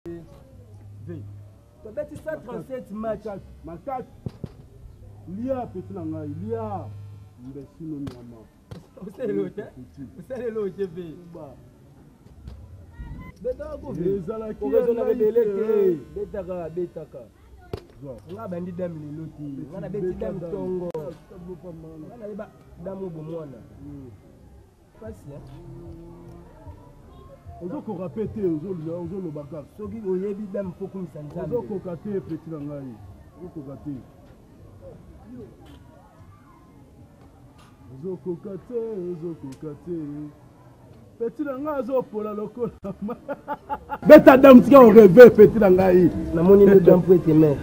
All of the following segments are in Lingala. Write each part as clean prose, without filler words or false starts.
Tu as 137 matchs. Macaque. Lia, petit nanga, Lia. Mbesino nyama. Vous savez l'autre, hein? Vous savez l'autre, V. Betaka. On a bandit dame les lotis. On a bêti dame tongo. On a les dame au bon mois. Facile. On a encore répété, on a le bagarre. Ceux qui ont eu dame pour qu'on s'en on a encore gâté, petit langaï. On a encore gâté. On a encore gâté. Petit langaï, on a pour la loco. Bête dame, tu as rêvé, petit langaï. La monnaie ne dame pour tes mains.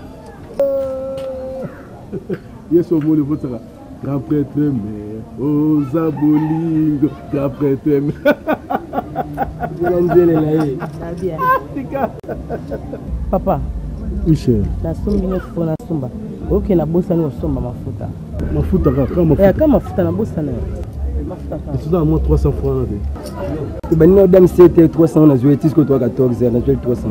Yes, au mot de votre grand prêtre, mais aux abolingo, grand prêtre, mais. Papa, Michel, la sombi ne faut la somba. Ok, la bossa ne somba mafuta. Mafuta, comment mafuta na bossa ne. C'est à moi 300 francs. Tu vas nous donner 7 300, on a joué 10 contre 14, on a joué 300.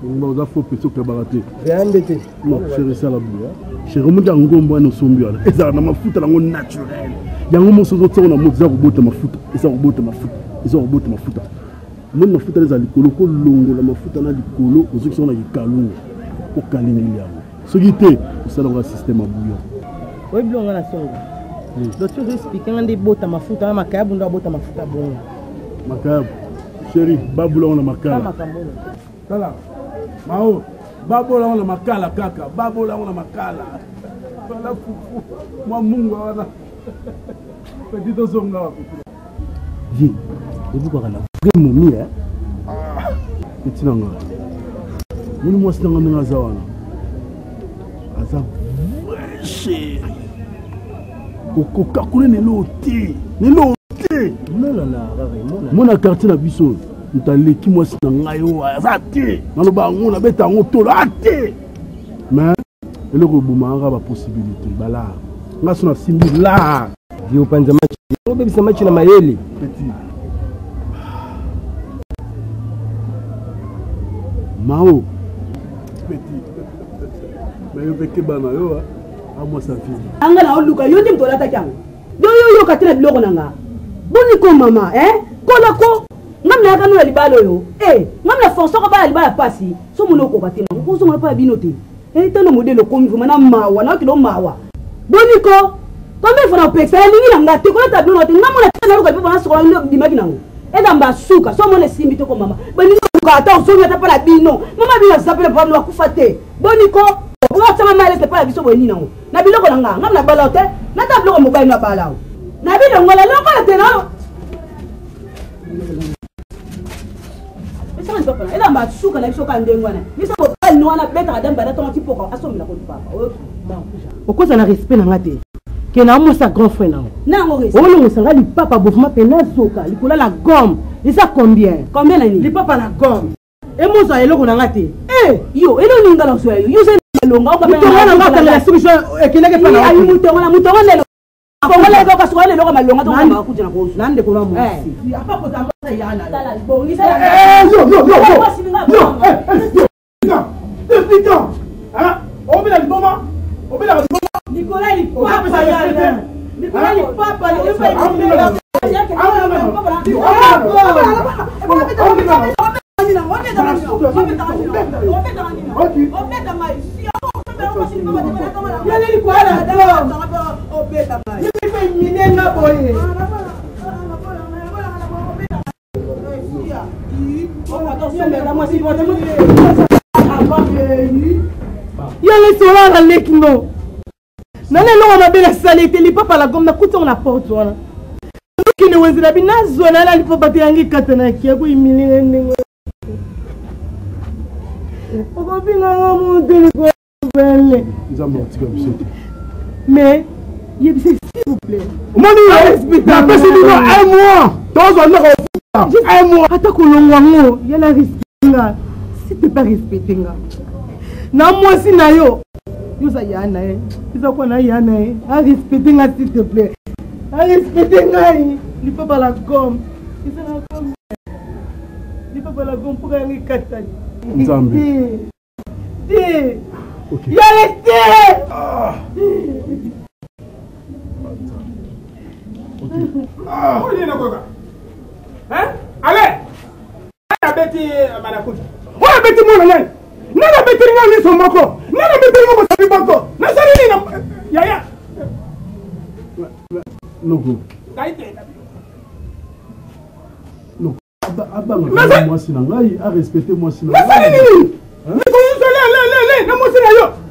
On a fait petit que baraté. Réandété. Non, chérie, ça la boue. Chérie, on a un gombo no sombi. Et ça, on a mafuta naturel. Il y a un moment où on a mozart au bout de mafuta. Et ça, au bout de mafuta. Et ça, au bout de mafuta. Mon mafuta les alikolo, ko longo la mafuta na likolo, aux autres sont na yikalu, au kalini liamo. Ce qui était, ça dans le système à bouillon. Oui, bien on a la sonde. L'autre chose explique, on a des bottes à mafuta, ma cab, on a bottes à mafuta bon. Ma cab, chérie, baboula on a ma cab. Voilà, Mao, baboula on a ma cala kaka, baboula on a ma cala. Voilà foufou, moi munga on a. Petit osonga. Viens, et vous avez un vrai momie, hein? Petit nanga. Nous sommes dans le Azawana. Aza vrai chéri. Coca-Cola n'est l'auté. N'est l'auté. Non, non, non, mon quartier na biso. Nous allons qui moi c'est dans l'ayo. Azate. Dans le bas on a bête en auto là. Mais le rebuma aura la possibilité. Bala. On a son simbi là. Vieux panza match. On bébé ça match na mayeli. Petit. Mao. Petit. Mais je vais que banayo à moi ça fait. Angala oluka yo ndim tola takiango. Yo katela biloko nanga. Boni ko mama, Kola ko ngamna ka no libalo yo. Ngamna fonso ko ba libala pasi. So monoko katela. Ko so mo pa binote. Tano modelo ko mi mana mawa na kilo mawa. Boni ko Comme il faut pexer, il y a un peu de temps, il y a un peu de temps, il y a un peu de temps, et dans ma souka, soit mon estime de comme maman. Mais nous avons un peu la bino. Maman vient s'appeler pour nous coufater. Bonico, on va s'en aller, c'est pas la vision de Nino. Nabilo Kolanga, n'a pas l'autre, n'a pas le mobile n'a pas là. Nabilo, on va la tenant. Et dans ma souka, la souka en démoine. Mais ça va pas nous en a bête à d'un ton type pour assommer la côte papa. Pourquoi ça n'a respect dans la tête? Que na mo sa grand frère na. Na ngoré. O lo sanga li papa bofuma pena soka, li kola la gomme. Et ça combien? Combien nani? Li papa la gomme. Et mo za eloko na ngate. Yo, elo ninga la so yo. Yo se longa o ka pena. Mutonga na ngata la solution ekeleke pa na. Ayi mutonga lelo. Kongola ko ka so lelo ka malonga to ka ku jina ko. Nande ko na mo. Ya pa ko ta mo yana. Tala bo ni sa. Putain. Hein? On met la bomba. On met la bomba. Nicolas il papa Nicolas il papa il fait non, on a bien la saleté, il papa la gomme, na kuta on la porte wana. Qui ne wezi la bina zona la lipo bati yangi katana kia ko imili ndenge. Oko binga ngamu tele ko belle. Ils ont menti comme ça. Mais il s'il vous plaît. Moni la personne dit un mois. Tous on a un mois. Ata ko longwango, il y a la respectinga. Si tu pas respectinga. Na moi si na yo. Yo sa yana Isa kwa na yana a respecter nga s'il te plaît. A respecter nga li papa la gomme. Isa la gomme. Li papa la gomme pour aller katani. Nzambe. Ok. Il est resté. Ok. Oh, il est là, quoi. Hein? Allez! On a bêté Manakuti. On a bêté mon année. On a bêté les son bako. On a bêté les mon bako. On a salé les Yaya. Non. Non. Moi, c'est à respecter moi, c'est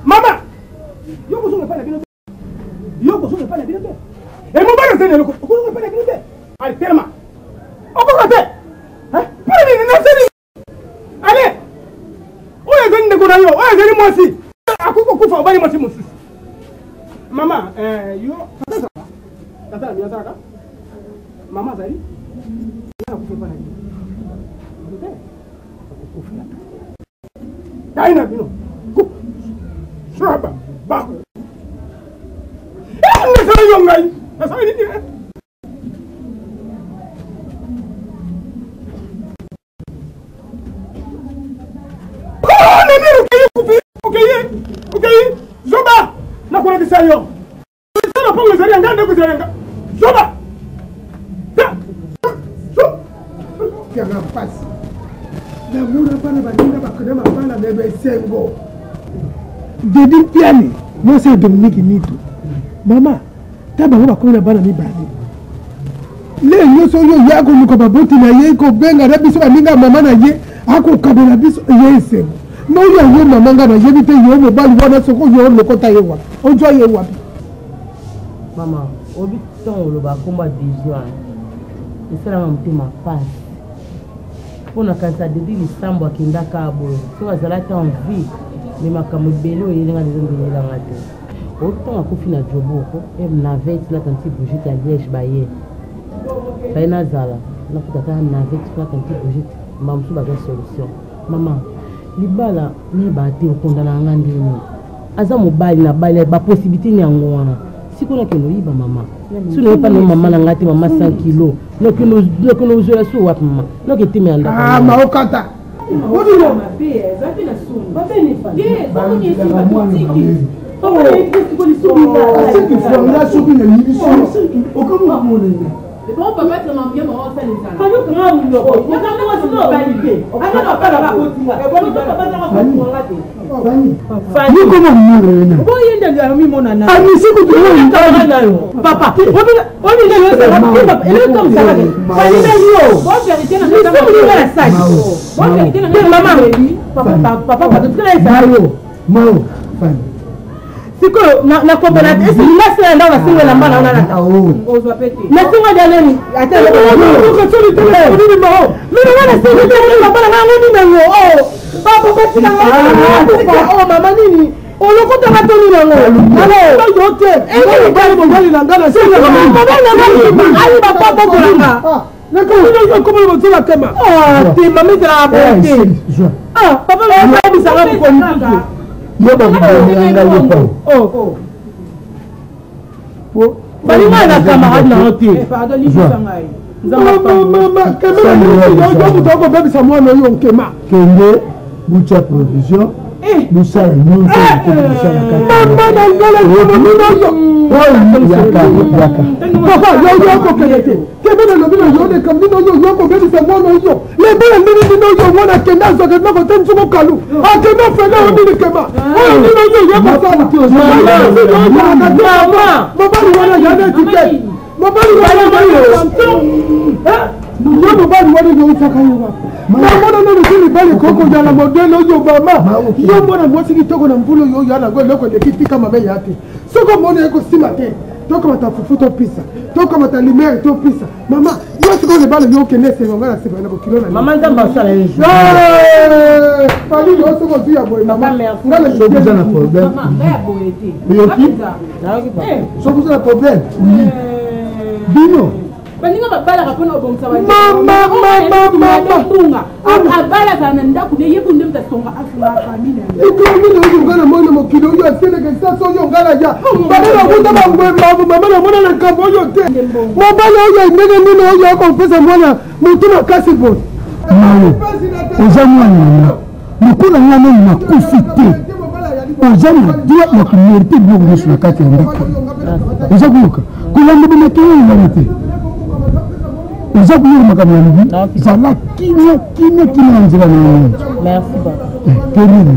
maman. Yo, vous ne pas la bien. Yo, vous ne pas la bien. Et mon père, c'est le coup. Vous ne pas la bien. Allez, tellement. On peut rater. Hein? Allez. On est venu de Gourayo. On est venu moi aussi. À quoi qu'on fait, on va y manger mon fils. Maman, yo, tata, bien ça, maman, ça dit. On ne peut pas la bien. Daina bino. Shaba. Ba. Ne sa yo ngai. Na sa ni. Oh, ne ni okay. Zoba. Na kwa kisa yo. Sana pongo zari anga ndo kuzanga. Zoba. Kianga pasi. Na muna pana baninga bakudema pana bebe sengo. Dedi piani. Moi c'est Dominique Nito. Mama, taba ngaba kuna bana mi bani. Le nyoso yo yako nuko baboti na ye ko benga na biso baninga mama na ye ako kabela biso ye sengo. No ya ye mama ngaba ye bite yo mo bali wana soko yo lokota ye wa. Ojo ye wa. Mama, obi ton lo ba komba déjà. Esala mtima passe. On a kansa de dire sambo akinda kabo so azalaki en vie mais makambo belo yelenga nzongela ngate autant akufina joboko em navette la tanti bougie ya liège baye baina zala na kutaka navette la tanti bougie mamsu ba solution maman libala ne ba te okondana ngandi ni aza mobali na bali ba possibilité ni yango wana sikona keno yiba mama sino pa no mama na ngati mama 5 kg no kino zo so wa mama no ke timi anda ah ma okata Odi na mabe zati na suni ba bene fa ye ba ni si ba tiki oh ko ni suni ba c'est que faut la soupe na ni biso aucun moment ne le bon papa te m'a bien on fait les ça quand comment on le ko ya quand on se no validé ana ka pa ba ko tinga e bon papa na ka ko ngate Fani comment mourir na bon yende ya mi mona na ami c'est que tu veux na yo papa on est là ça va elle est comme ça Fani na yo bon vérité na ça la sac bon vérité na maman papa pas de très ça yo Mao Fani siko na kombela esi lasa ndio na singa namba na na ozo pete na singa daleni ata ko tsuri tele ni mao mimi wana singa tele namba na ngani na yo oh papa bati na oh mama nini olokota matoni na ngo alo yote eni bali na ngana singa mama na ngani ali papa boko langa na ko ni ko mo tsula kema ah ti mami tra bote ah papa ba bisanga ko ni yo ba nganga yo pa oh bali mana camarade na hote pardon ni sangai mama kamera yo mutoko baby samwana yo nkema kende mucha provision musa no mama na ngala yaka papa yo ko kelete kebele no bino yo de kam bino yo ko baby samwana yo le bele bino yo mwana kenda zo ke no tenzu mo kalu akena fena o ni kema o ni yo ko sala mama ni wana yana ticket mama ni wana yo bali wani yo utaka yo mama na no bali koko jala modelo yo mama yo mwana mwasi kitoko na mvulo yo yana go loko de kitika mama yake soko mona yako simate toka matafufuto pisa toka matalimere to pisa mama yo siko le bali yo kenese ngana seba na bokilo na mama nzamba sala yesu pali yo soko tu ya boy mama ngana soko za na problème mama ba boyete yo ki soko za na problème bino baninga babala kapona obongisa ba mama tunga abala kana ndaku ne yebu ndemta songa afuna family ikomi no yo ngana mona mokilo yo asele ke sa so yo ngana ya bana kuta bangwe mabu mama na mona na kambo yo te mobala yo ngene nino yo ko pesa mwana mutuna kasi bon oza mwana lokola nga nani nakufi te oza na droit ya komérite biloko nyonso na kati ya ndako oza koyoka kolanda binakeoyelana te oza koyoka makambo ya libi zala kimia na nzela na yango terine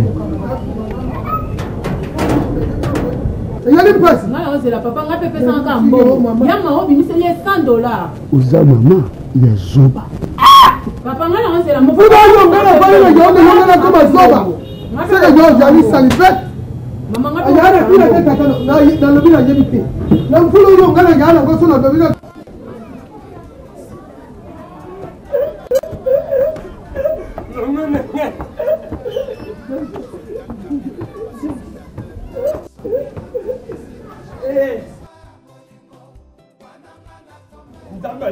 oza mama ya zoba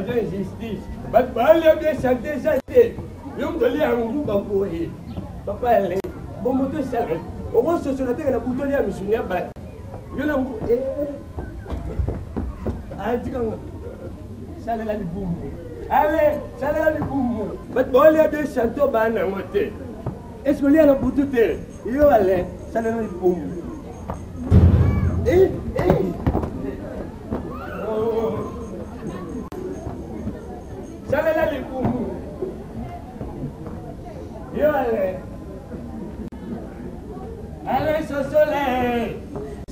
Injustice. Mas vale a minha chanter. Eu não li a rumba por aí. Papai, ele. Bom, muito sério. O rosto só tem na puta ali a missionária branca. Eu não. Ah, diga. Sale lá de bumo. Allez, sale lá de bumo. Mas vale a minha chanter bana mote. Escolher na puta dele. Eu ale, sale lá de bumo. Sale la lipumu. Yo ale. Ale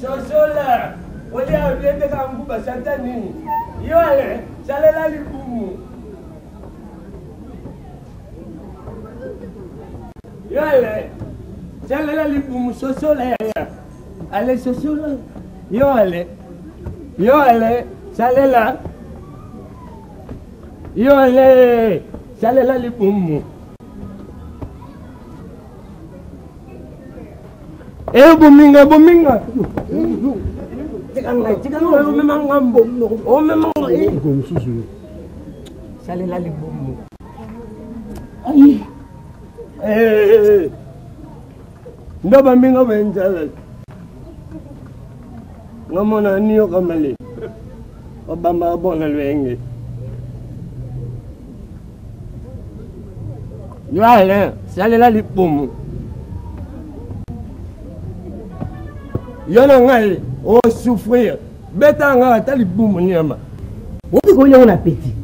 Sosola. Olha o dia de Cambuba Santani. Yo ale. Sale la lipumu. Yo ale. Sale la lipumu Sosola ya. Ale Sosola. Yo ale. Sale la. Yo le, sale la lipumu. Buminga. Tikanga, o memang. Sale la lipumu. Ay. Ndo baminga benjala. Ngamona niyo kamali. Obamba bona lwenge. Voilà, sale la lipumu. Yana ngai o souffrir. Beta nga ta lipumu nyama. Obi ko yo na petit.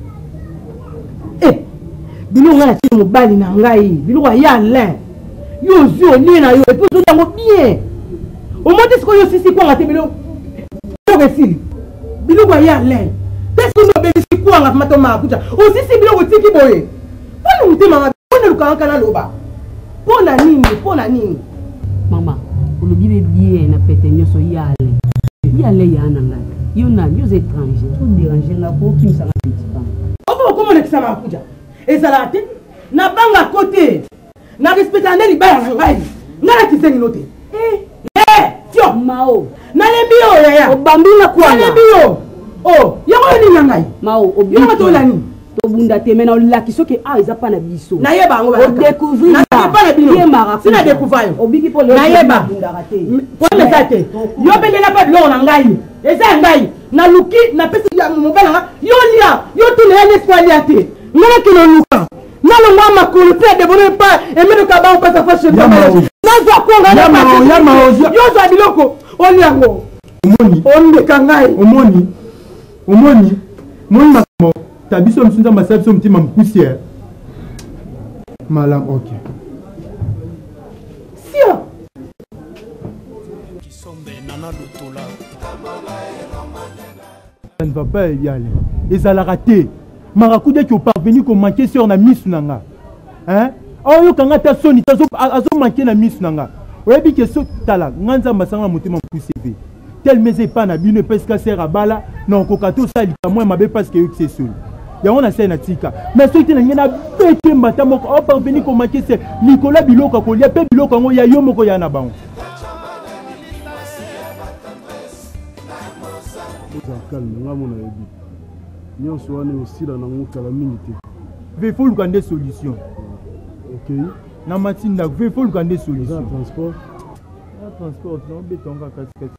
Bilo nga ti mo bali na ngai. Bilo wa ya lin. Yo zo ni na yo e po zo yango bien. O mo dis ko yo sisi kwa ngati bilo. Yo resili. Bilo wa ya lin. Qu'est-ce que no be sisi kwa ngati mato ma kucha. O sisi bilo ko tiki boye. Wala mutema Pona nini? Mama, olobi bien na pete nyoso yale. Yale yana ngai. Yo na yo étranger. Tout déranger na ko kimisa na petit pas. Opo ko mo lekisa ma kuja. Ezalate na banga côté. Na respecta ndeli ba na ngai. Ngala kisengi note. Tio Mao. Na lembi yo ya. Obambi na kwa. Na lembi yo. Oh, yango ni nyangai. Mao, obi. Yo mato la ni. Bunda te mena olaki soki eza pa na biso na yeba ngo ba découvrir na pas na bino sina découvrir obiki po na yeba po mesate yo belela pa bilo na ngai eza ngai na luki na pesi ya mobala nga yo lia yo tune ya l'espoir ya te ngana kino luka na lo mama ko le père de bonne pas et meno ka ba on passe fa chez moi na zo ko ngana pa yo zo biloko oli yango omoni onde kangai omoni makamo tabiso msunza masabiso mtima mkusia malam ok sio ça ne va pas y aller et ça l'a raté marakuda qui est parvenu qu'on manquait sur na miss nanga hein oh yo kanga ta soni ta azo manquer na miss nanga oyebi ke so tala nganza masanga motema mkusia tel mais pas na bino parce que c'est rabala non kokato ça li moi mabe parce que c'est seul ya on a ça na tika mais ce qui na bete mbata moko o parvenir ko manquer c'est Nicolas Biloko ko lia pe Biloko ngo ya yo moko ya na bango calme nga mona yebi nyonso wana aussi na ngo kala mingi te ve faut luka des solutions OK na matinda ve faut luka des solutions transport non betonga kasi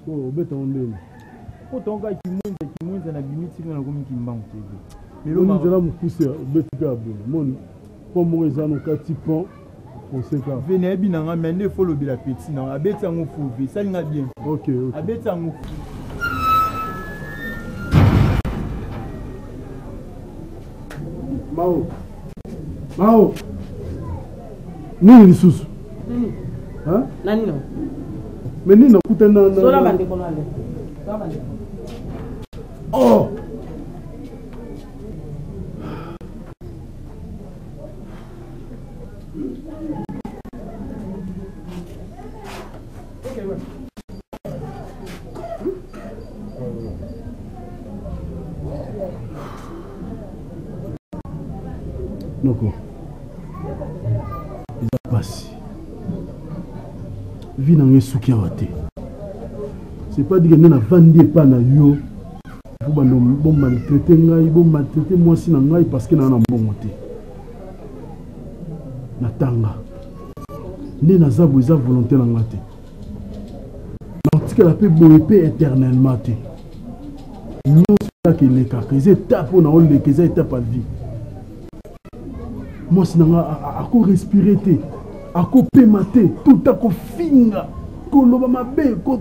oh betonga otonga kimunza na bimiti na komi kimbango tv melo nzela mukusia betika abona moni Comme moi, ils ont un petit pont. On sait quoi. Venez bien, mais il faut le bien petit. Non, abeti en fou, ça n'a bien. Ok. Abeti en fou. Mao. Nini ni susu? Hein? Nani no? Mais nini nakutana na. Sola bande kono ale. Oh. Noko. Ils ont passé. Vie n'a rien souki à water. C'est pas dire que nous n'avons pas na yo. Vous bon maltraiter ngai, bon maltraiter moi si na ngai parce que na bon monté. Natanga. Né na zabu za volonté na ngate. Na tika la paix boyepé éternellement té. Nous ça que les cas, les étapes on a on les étapes à vie. Moi si na a ko respirer té, a ko pémater, tout à ko finga. Koloba mabe ko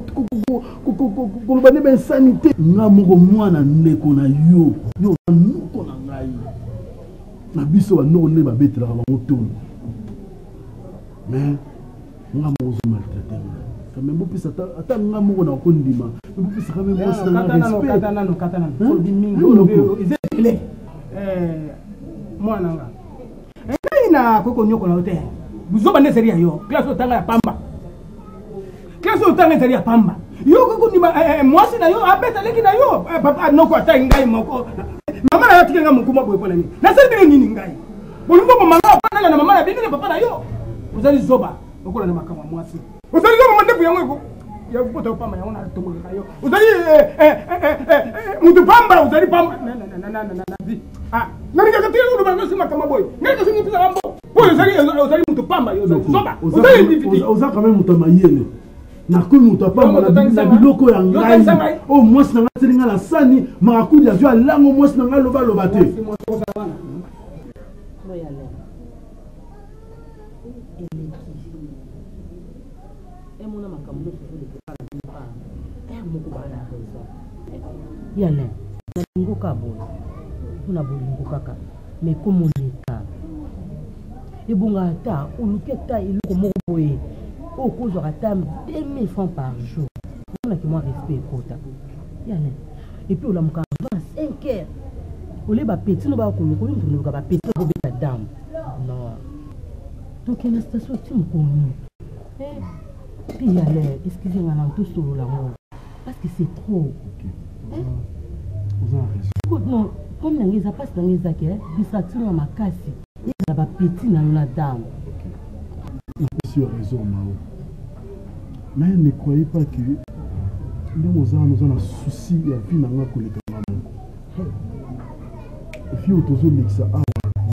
koloba ne ben sanité nga moko mwana ndeko na yo nuko na ngai na biso ba no ne ba betela ba motono mais nga mo zo maltraiter quand même bopisa ata nga moko na ko ndima bopisa quand même mo sa respect katana ko dimingo ezekele mwana nga ngai na koko nyoko na hotel buzoba ne seria yo classe otanga ya pamba Qu'est-ce que tu as dit à Pamba? Yo, moi, c'est d'ailleurs, appelle avec d'ailleurs. Papa, non, quoi, t'as une gaille, mon corps. Maman a tiré un coup, moi, pour la nuit. La seule bien une gaille. Pour le moment, maman, maman a bien dit papa d'ailleurs. Vous allez zoba. Vous allez ma caméra, moi, si. Vous allez demander pour un il y a beaucoup de femmes, on a tout le monde. Vous allez, Pamba, vous allez Pamba. Non. Ah, non, il y a que tu es le ballon sur ma caméra, boy. Mais je suis un bon. Vous allez Pamba, vous allez quand même Moutamaïele. Na ko muta pa na biloko ya ngai o mwasi na ngati linga la sani makudi ya vya lango mwasi na ngai loba loba te Yale na ngoka bo tuna bolingo kaka mais comme on est ebunga ata uluketa iloko moko boye au cours de 2000 francs par jour. On a que moi respect quota. Et puis on a 5 heures. On les petit nous va qu'on nous va petit pour la dame. Non. Donc il y a une station qui me connaît. Puis il y a l'air, excusez-moi, on a tout sur l'amour. Parce que c'est trop. Vous avez raison. Non, comme il y a pas dans les acquis, distraction à ma casse. Il y a petit dans la dame. Tu as raison, Mao. Mais ne croyez pas que nous avons un souci de la vie dans notre collègue. Et puis, au tozo l'exa,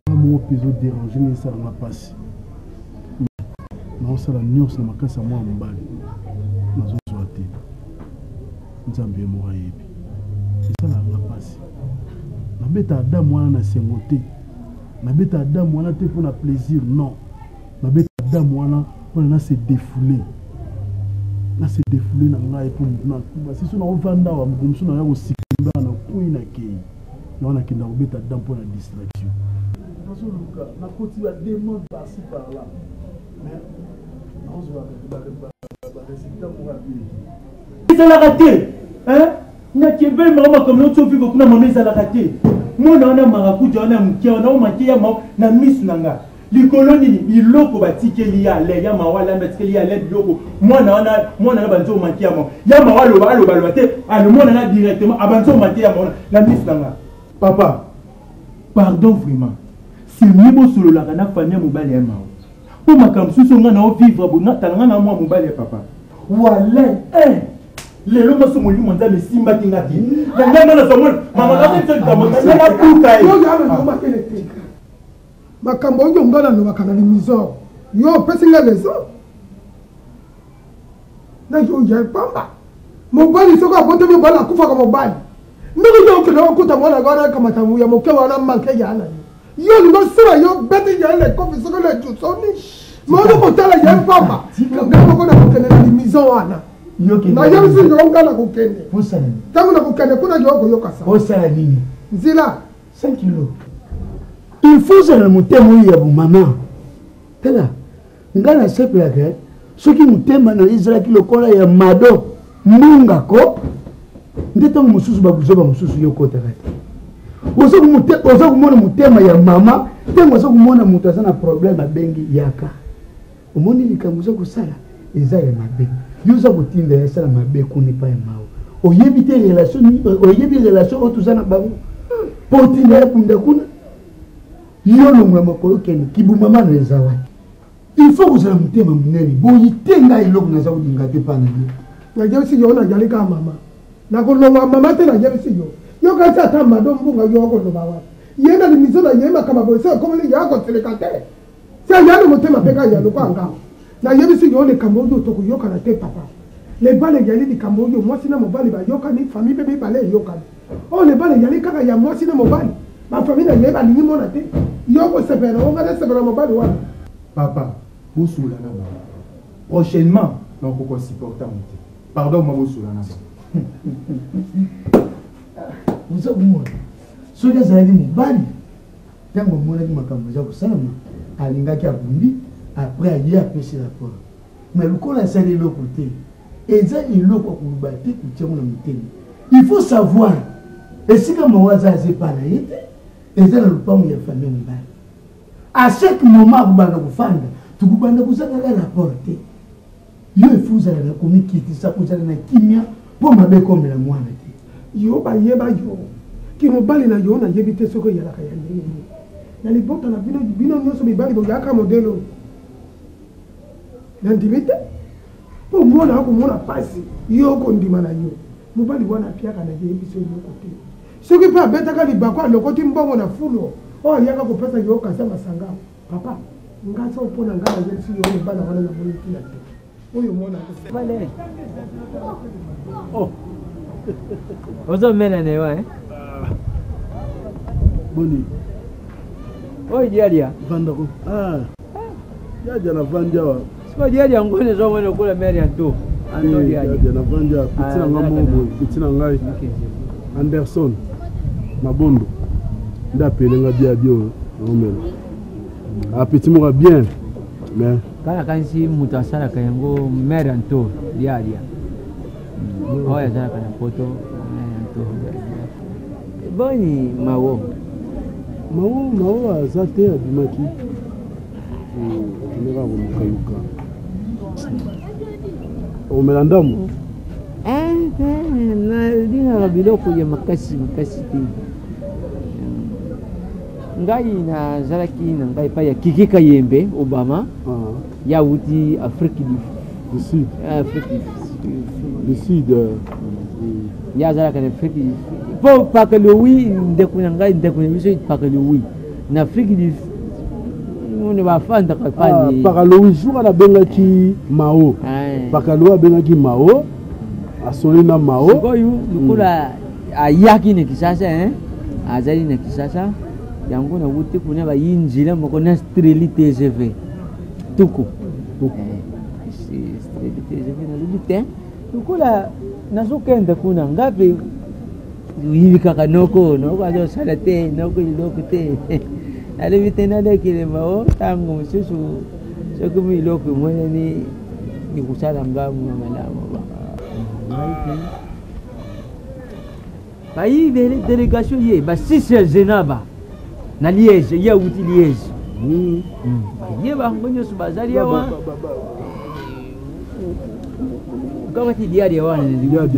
nous avons dérangé, mais ça n'a pas passé. Nous avons la nuance dans ma casse à moi en bas. Nous avons soité. Nous avons bien mouru. Et ça n'a pas passé. Nous avons bêta Adam, moi, on a sengoté. Nous avons bêta Adam, moi, on a été pour le plaisir. Non. Nous avons bêta Adam, moi, on a se défoulé. Na se défoulé na ngai pour na si so na ovanda wa mumsu na ya osikimba na kuina kei na wana kinda obeta dam pour la distraction nazo luka na koti ba demande par-ci par-là mais nazo ba résultat pour abi ça l'a raté hein na kebe mama comme l'autre vivre kuna mama ça l'a raté moi na marakuja na mkia na makia na miss nanga likoloni iloko batikeli ya le ya mawala batikeli ya le biloko mwana na banzo makia mo ya mawalo aloba te ale mwana na directement abanzo makia mo la miss nanga papa pardon vraiment c'est mieux solo la kana famille mobali ya mawo pour makamsuso nga na vivre bona talanga na moi mobali ya papa wala lelo maso moli monza me simba tingati nganga na somon mama na tete na na puka makambo oyo ngana no bakana ni mizo yo pesinga lezo na yo ya Pamba mobali soko abote bi bala kufa ko mobali ndiko yo kelo okuta mwana gana kama tamu ya mokewa na manke yana yo lingosuwa yo bete yale kofi soko le tusoni mono kotala ye papa ngako na kokene na mission wana na yo si yo ngala kokene posana tangu na kokene kuna yo ko yoka sa posana nini nzila 5 kilos il faut ça le mutema ya bu mama tala ngana sepela ke soki mutema na Israël lokola ya mado munga ko ndeta mususu babuzoba mususu yokota kati ozo kumona mutema ya mama tengo ozo kumona mutu azana problème abengi yaka omoni likambuza kusala eza ya mabe yuza kutinda ya sala mabe kuni pa ya mao oyebite relation otuzana bango potinda ya punda kuna yolo mwa makolo keni kibu mama neza wa il faut que ça mutema muneni boyi tenga iloko na zaudi ngate pana ni na jesi yo na jali ka mama na ko no mama te na jesi yo ka ta mado mbunga yo ko no bawa yenda ni mizo na yema kama bose ko mali ya ko telekate sa ya no mutema peka ya no kwa ngao na yebisi yo le kambojo to ko yoka na te papa le bale yali di kambojo moi sina mobali ba yoka ni famille bebe bale yoka oh le bale yali kaka ya moi sina mobali ma famille na yeba ni mona te yo ko sepera o ngale sepera mobali wa papa bosula na ba prochainement na ko supporter monter pardon ma bosula na ba muzo kumona soja zaidi mobali tango mona ki makambo za kusala alingaki abundi après aye apesi rapport mais lokola sali eloko te eza eloko koluba te kutiango na motema il faut savoir esika mawaza azepana ye te eza na lupango ya famille mobali à chaque moment akubanda kufanda tukubanda kuzakaka rapport te yo efuzala na komikitisa kozala na kimia mpo mabe komela mwana te yo bayeba yo ki mobali na yo na yebi te soko yalaka ya ndenge na libota na bino nyonso mibali boyaka modelo na ndimite po mona akomona pasi yo kondima na yo mobali wana apiaka na yebi so yo kote soki mpe abetaka libako alokoti mbongo na fulo oyo ayaka kopesa yo kasa masanga papa ngasa opona nga na yesi yo mobala wana na moni tina te oyo mona vale oh ozomena ne wa boni oyi diadia vandako yaja na vanjawa siko diadia ngone zo ngone kula meri anto anto diadia na vanja pitina ngamobo pitina ngai Anderson Mabondo ndapele nga bia bio ngomela apeti mo bien mais kala kansi mutasala kayango meri anto diadia oya zara kana poto anto boni mawo aza te abimaki nera komukaluka omela ndambo nalingaka biloko ya makasi te ngai nazalaki na ngai pa ya Kiki Kayembe Obama ya wuti Afrique du Sud ya azalaka na Afrique po pakale wi ndeko na ngai ndeko na biso pakale wi na Afrique du Sud bafanda kapani pakale wi jour na bengaki Mao pakale wa bengaki Mao asoni na Mao sikoyo lukula ayaki na Kisasa azali na Kisasa yango na wuti kuna bayinjila moko na Streli TGV tuku Streli TGV na lubite lukula nazokenda kuna ngapi hivi kaka noko azo sala te noko iloko te alivite na lekile mao tangu msusu sokumu iloko mwenye ni kusala ngamu na malama ba yi délégation ye ba sisi Zenaba na Liège ya uti Liège ye ba ngonyo subazali wa kama ti diaria wana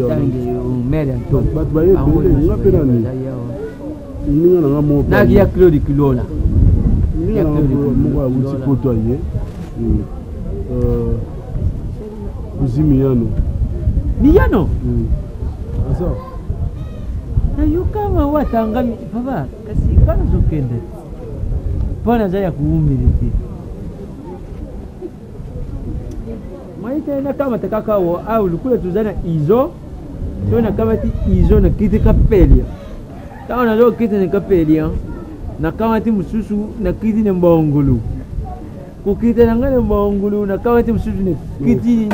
tangi umele anto bat ba ye ngapena ni ninga na ngamo na ya Claude Kilola ninga na ngamo uti poto ye Miyano asa na yukama watanga baba kasi kana zokende pana zaya kuumiliti maite na kama takakao au lukule tuzana izo tuna kama ti izo na kiti kapelia kama na zo kiti ni kapelia nakamati mususu nakiti ne mbongulu kukita nangane mbongulu nakamati mususu ne kiti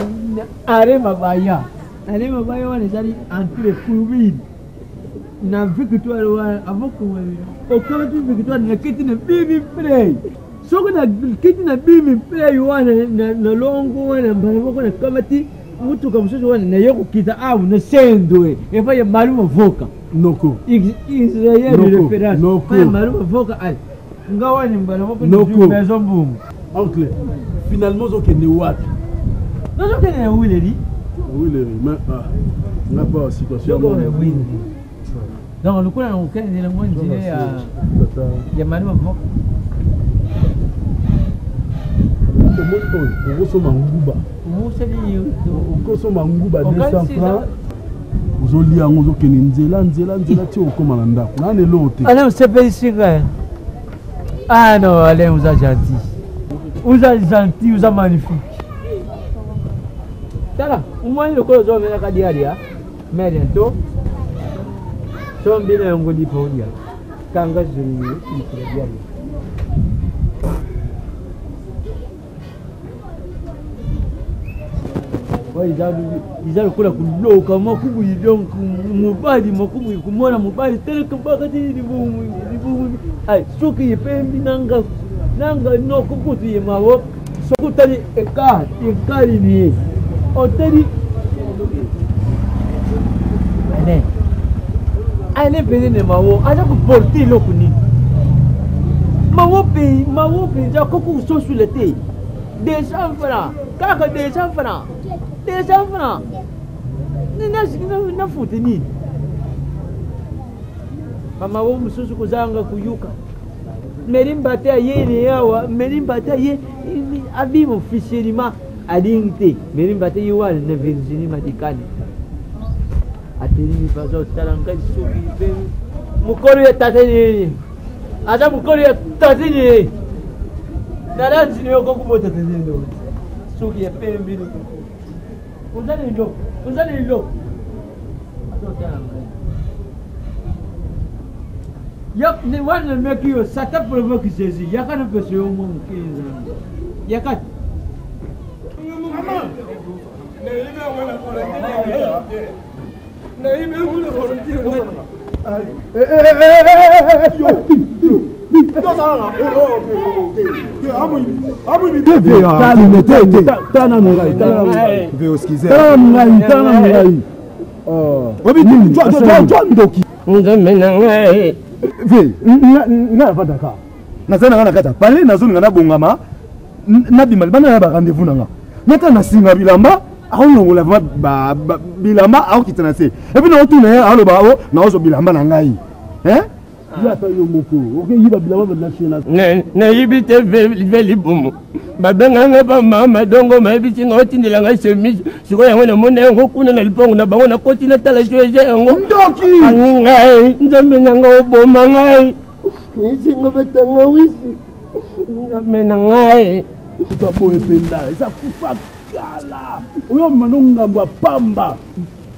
are mabaya wane zali entre fluide na victoire wa avoko okamati victoire na kiti ne bibi play soko na kiti na bibi play wane na longo wane mbako na kamati mutu kamususu wane na yoko kita au na sendo efa ya malumo voka Noko. Israël référence. Noko. Malumo voka ai. Ngawa ni mbala moko ni maison boum. Oncle. Finalement zo kene wapi? Non zo kene Willeri. Willeri mais n'a pas situation. Donc le coup là on kene le monde dit ya malumo voka. Okosoma nguba. Okosoma nguba 200 francs. Ozolia ngo zokene nzela ti okoma na ndako. Na ne lote. Allez, on s'appelle ici. Ah non, allez, vous êtes gentil. Vous êtes gentil, vous êtes magnifique. Tala, au moins le col zo mena kadiaria. Mais bientôt. Son bien ngo di podia. Kanga zuni ni kadiaria. Izali kula kuloka makubu donc mubali makubu kumona mubali tele kambaka tini dibumu ai soki yepembi nanga no kukutu yemawo sokutali ekali ni oteli ane pele ne mawo aja ku porter lokuni mawo pe ja koku so sur le thé 200 francs kaka 200 francs 200 francs. Na futi nini? Mama wo mususu kuzanga kuyuka. Merimbate yene yawa, merimbate ye abimo officiellement adingte. Merimbate yiwa na Virginie madikani. Ateni bazo talanga suki be mukoro ya tateni. Aja mukoro ya tateni. Naranzi ni okukubota tateni ndo. Suki ya pembi ndo. Vous allez l'eau. Yap, ne wana meki yo sata provoke sezi. Yaka na pese yo mo 15 ans. Yaka. Mama. nazana kata pale nazoninga na bongama na bimali bana na ba rendez-vous nanga nyata na singa bilamba aolongola ba bilamba aokitana se et puis na otuna aloba o na ozo bilamba na ngai yata yo moko oke yiba bilamba na china na yibite veli bomo babenga nga ba mama dongo mabiti ngotindela nga chemise siko yango na mona ngo kuna na lipongo na bango na koti na tala jeje ngo ndoki ngai nzambe nanga oboma ngai nisingo betanga wisi nzambe ngai tutapo ependa esa kufa kala oyo manonga ngwa pamba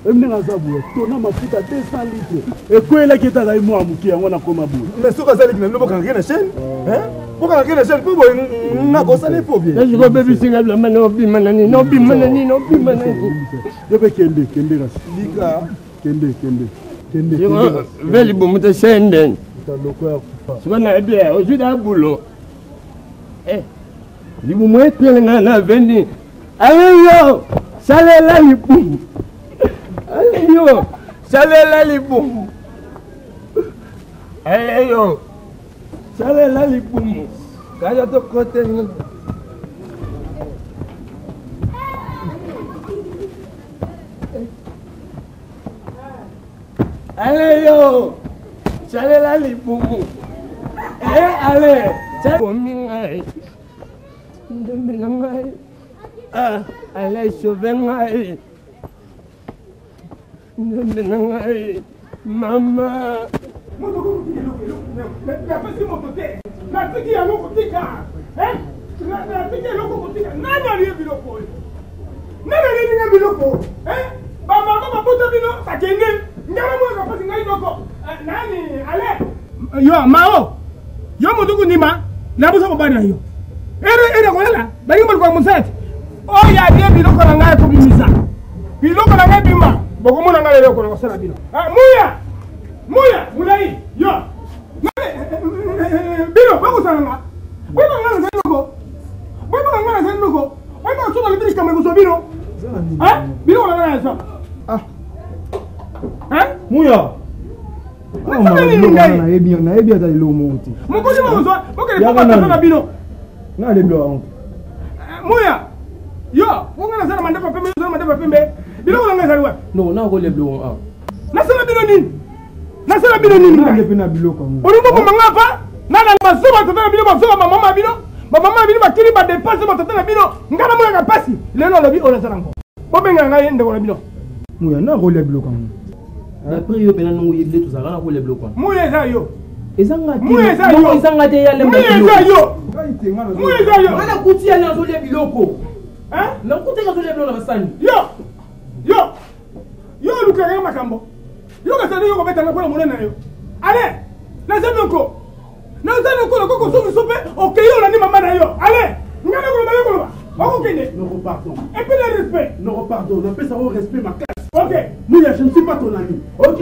emnenga zabu tona mafuta 200 litres ekwela kita la mo amuki yango na koma bu mais soka zali na lobo kangena chaîne boka ngena chaîne po boy na ko sale po bien je go baby singa la mano bimanani no bimanani yobe kende ras lika kende veli bomu te senden taloko ya kufa sibana bien ojuda bulo libu mo etelenga na veni ayo salela libu ayo salela libu ayo salela libu kaya to kote ayo salela libu ale salela ngai ale sovengai ngai mama yo mao Yo mutuku nima na busa ko bana yo. Ere ko yala. Bari mo ko musati. Oh ya dia biloko na ngai ko bimisa. Biloko na ngai bima. Boko mona ngai lelo ko sala bino. Ah muya. Muya, mulai. Yo. Bino bako sala nga. Bino ngana sa ndoko. Bino ngana sa ndoko. Bino sona libiri kama ko so bino. Ah? Bino ngana sa. Ah. Hein? Muya. Na ebi ata ilo monti. Mokozi mo so, bokele papa na bino. Na le blo. Muya. Yo, wonga na sala mande pembe, sala mande pembe. Bino ngana sa wa. Non, na ko le blo ah. Na sala bino nini? Na sala bino nini? Na le pena bilo ko. Orugo ko mangapa? Na masoba tata bino masoba mama bino. Mama bino bakiri ba dépense ba tata bino. Ngana mo ka pasi. Lelo lobi ona sala ngo. Bobenga ngai ndeko na bino. Muya na ko le bilo ko. Après yo pena nungu yibile tout ça kana ko le blo quoi. Muya za yo. Ezanga te. Muya ya le Muya za yo. Muya za yo. Ana kuti ya nazo le biloko. Hein? Na kuti nazo le blo na basani. Yo lukanga makambo. Yo ka sali yo ko betanga ko monene na yo. Ale. Na zemoko. Na zemoko ko so sope okeyo na ni mama na yo. Ale. Ngana ko na yo ko. Oko kende. Non, pardon. Et puis le respect. Non, pardon. On appelle ça au respect ma classe. OK. Mouya, je ne suis pas ton ami. OK?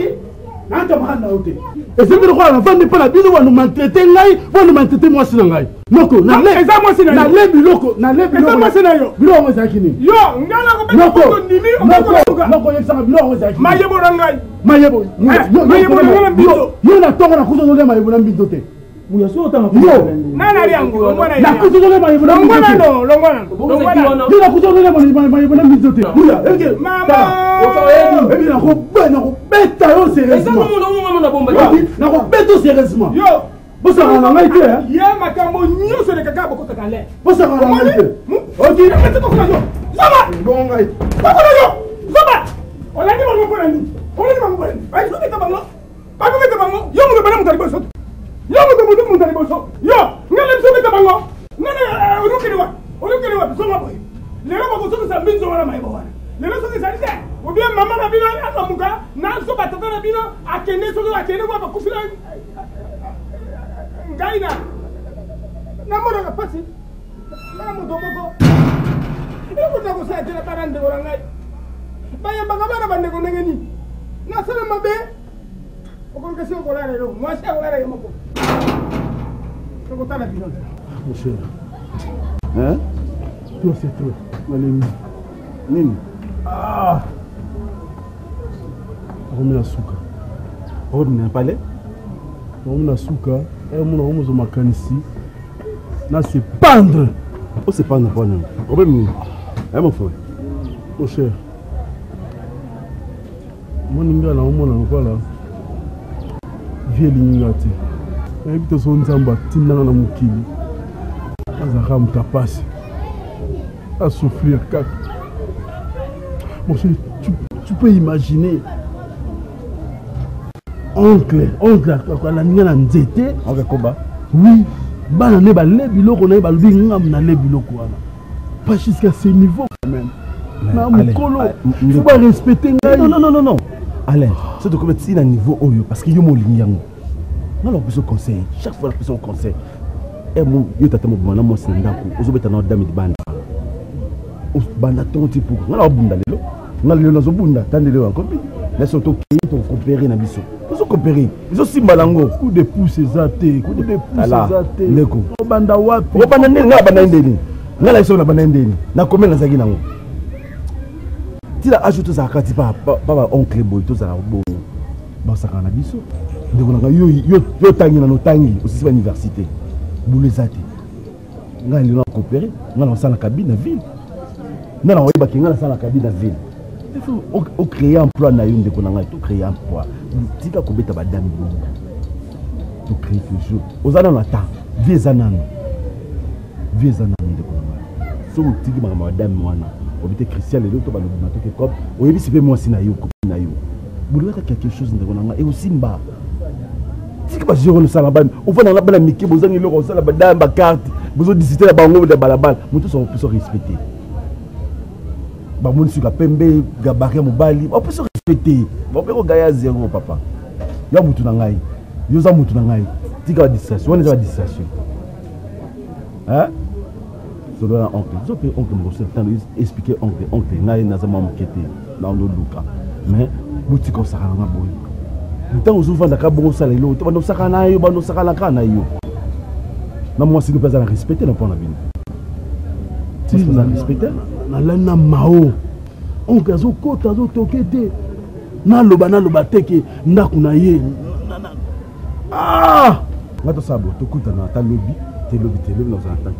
Un camarade là, OK. Et c'est que la femme n'est pas la bille, on nous maltraiter, on nous maltraiter moi si nangai. Noko, na le. Eza moi si nangai. Na le biloko, na le biloko. Eza moi si nangai. Bilo on za kini. Yo, ngana ko beta ko ndimi, o ko noko yesa bilo on za kini. Mayebo nangai. Mayebo. Mayebo na mbito. Yo na tongo na kuzo le mayebo na mbito te. Muya so tanga ko. Nana riango, ngwana na kuzo le mayebo na mbito te. Longwana. Yo na kuzo le mayebo na mbito te. Muya, eke. Mama. Et puis na ko beta yo sérieusement. Na ko beta sérieusement. Yo. Bosa na ngai te. Ya makambo nyoso le kaka boko takale. Bosa na ngai te. OK, mete ko kwa yo. Zaba. Bon ngai. Bako yo. Zaba. Olani mo ko nani. Olani mo ko nani. Ai so beta bango. Bako beta bango. Yo mo bana mo talibo so. Yo mo talibo so. Yo, ngale so beta bango. Nana olukiri wa so maboy. Lelo bako so sa mbinzo wala maibo wana. Lelo so sa nite. Obia mama na bino akamuka na so batata na bino akende so akende kwa bakufila. Ngaina. Na mona ka pasi. Na mo domoko. Iko ta ko sa tena tarande orangai. Baya bagabana bande ko ngeni. Na sala mabe. Okon kasi ko la lelo. Moi sa wala yo moko. Ko tala bino. Monsieur. Hein? Toi c'est toi. Malemi. Nini? Ah. On a suka. On n'a pas l'air. On a suka. Et on a makanisi. Na se pendre. On se pendre pas non. Problème. Eh mon frère. Mon cher. Mon ninga na on quoi là. Vie lingati. Et puis to nzamba tinanga na mukili. Azaka mutapasi. À souffrir cac. Mon cher, tu peux imaginer. Oncle, la ninga na nzete. Oncle Koba. Oui. Bana ne ba le biloko na ba lubi ngam na le biloko wana. Pas jusqu'à ce niveau quand même. Na mukolo. Faut pas respecter ngai. Non. Alain, c'est de commettre si na niveau oyo parce que yo mo linyango. Non, on peut conseil. Chaque fois on conseil. Et mon yo tata mo bana mo sindako. Ozo beta na dami di banda. Banda ton tipo. Ngala bunda lelo. Ngala lelo zo bunda tandele encore. Laisse to ki to coopérer na biso. Ozo coopérer. Izo simbalango. Coup de pouce ezate. Coup de pouce ezate. Neko. Banda wapi? O banda ndeni ngala banda ndeni. Ngala iso na banda ndeni. Na combien na zaki nango. Ti la ajoute za kati pa oncle boy to za bo. Ba sakana biso. Ndeko na yo tangi na no tangi aussi ba université. Boule ezate. Ngala lelo coopérer. Ngala sala cabine na ville. Non, on va créer la cabine de ville. Il faut créer un emploi na yonde qu'on a tout créer un emploi. Si tu as combien de madame tu crées toujours. Aux années on attend. Vieux années de qu'on a. Si on dit que madame moi on était chrétien les autres balou na tout comme. On est bien moi si na yo na yo. Boulou a quelque chose de qu'on a et aussi mba. Si que pas gérer le salaban, on va dans la bala miki besoin de le salaban dans ba carte, besoin de visiter la bango de balabal, nous tous on peut se respecter. Bamoun sur la pembe, gabaria mobali, on peut se respecter. On peut regarder à zéro, papa. Yo mutu nangai, yo za mutu nangai. tika distraction, on est à distraction. Hein? C'est un oncle. Vous avez oncle, vous expliquer oncle, n'a pas m'inquiéter dans le Luka. Mais vous dites que ça va pas bon. Le temps où vous avez bon salaire, vous avez ça na yo, vous ça la kana yo. Na moi si nous pas à respecter dans la vie. Si vous respecter, na lana mao. Oncle zo kota zo tokete. Na loba teke ndaku na ye. Ah! Ngato sabo tokuta na ta lobby, te lobby dans un temps.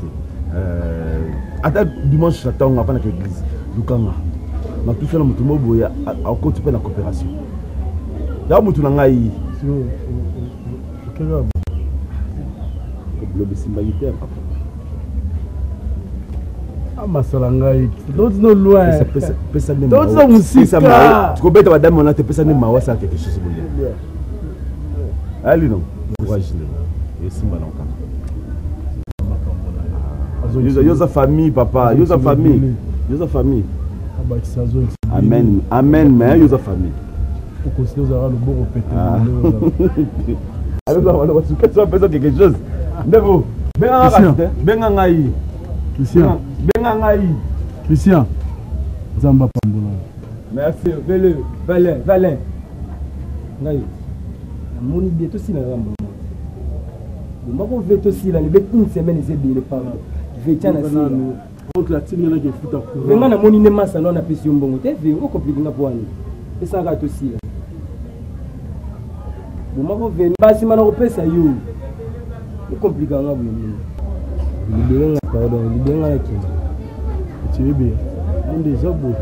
Ata dimanche j'attends on va pas dans l'église. Lukanga. Na tout faire mutu moboya a côté pe la coopération. Ya mutu na ngai. Okega. Lobby simbalitaire papa. Ah masala ngai. D'autres non loin. Pesa ne. D'autres non musika. Tu connais ta dame on a te pesa ne mawa ça quelque chose bon. Allez non. Courage le. Et simbala on Yosa famille, papa. Yosa famille. Yosa famille. Amen. Amen, mais Yosa famille. Pour considérer le bon répété. Alors, on va faire quelque chose. Nebo. Christian. Christian. Zamba Pambola. Merci. Valin. Mon bientôt si la rambo. Moi, on veut aussi la une semaine et c'est bien les parents. Contre la team, il y en a qui foutent à courir. Vraiment, on a mon inéma salon, on a payé un bon côté, on complique la poigne. Et ça rate aussi. Bon, moi, je vais pas si on repère ça, on complique la poigne. Libérez la pardon, libérez la qui. Tu es bien. On est déjà beau.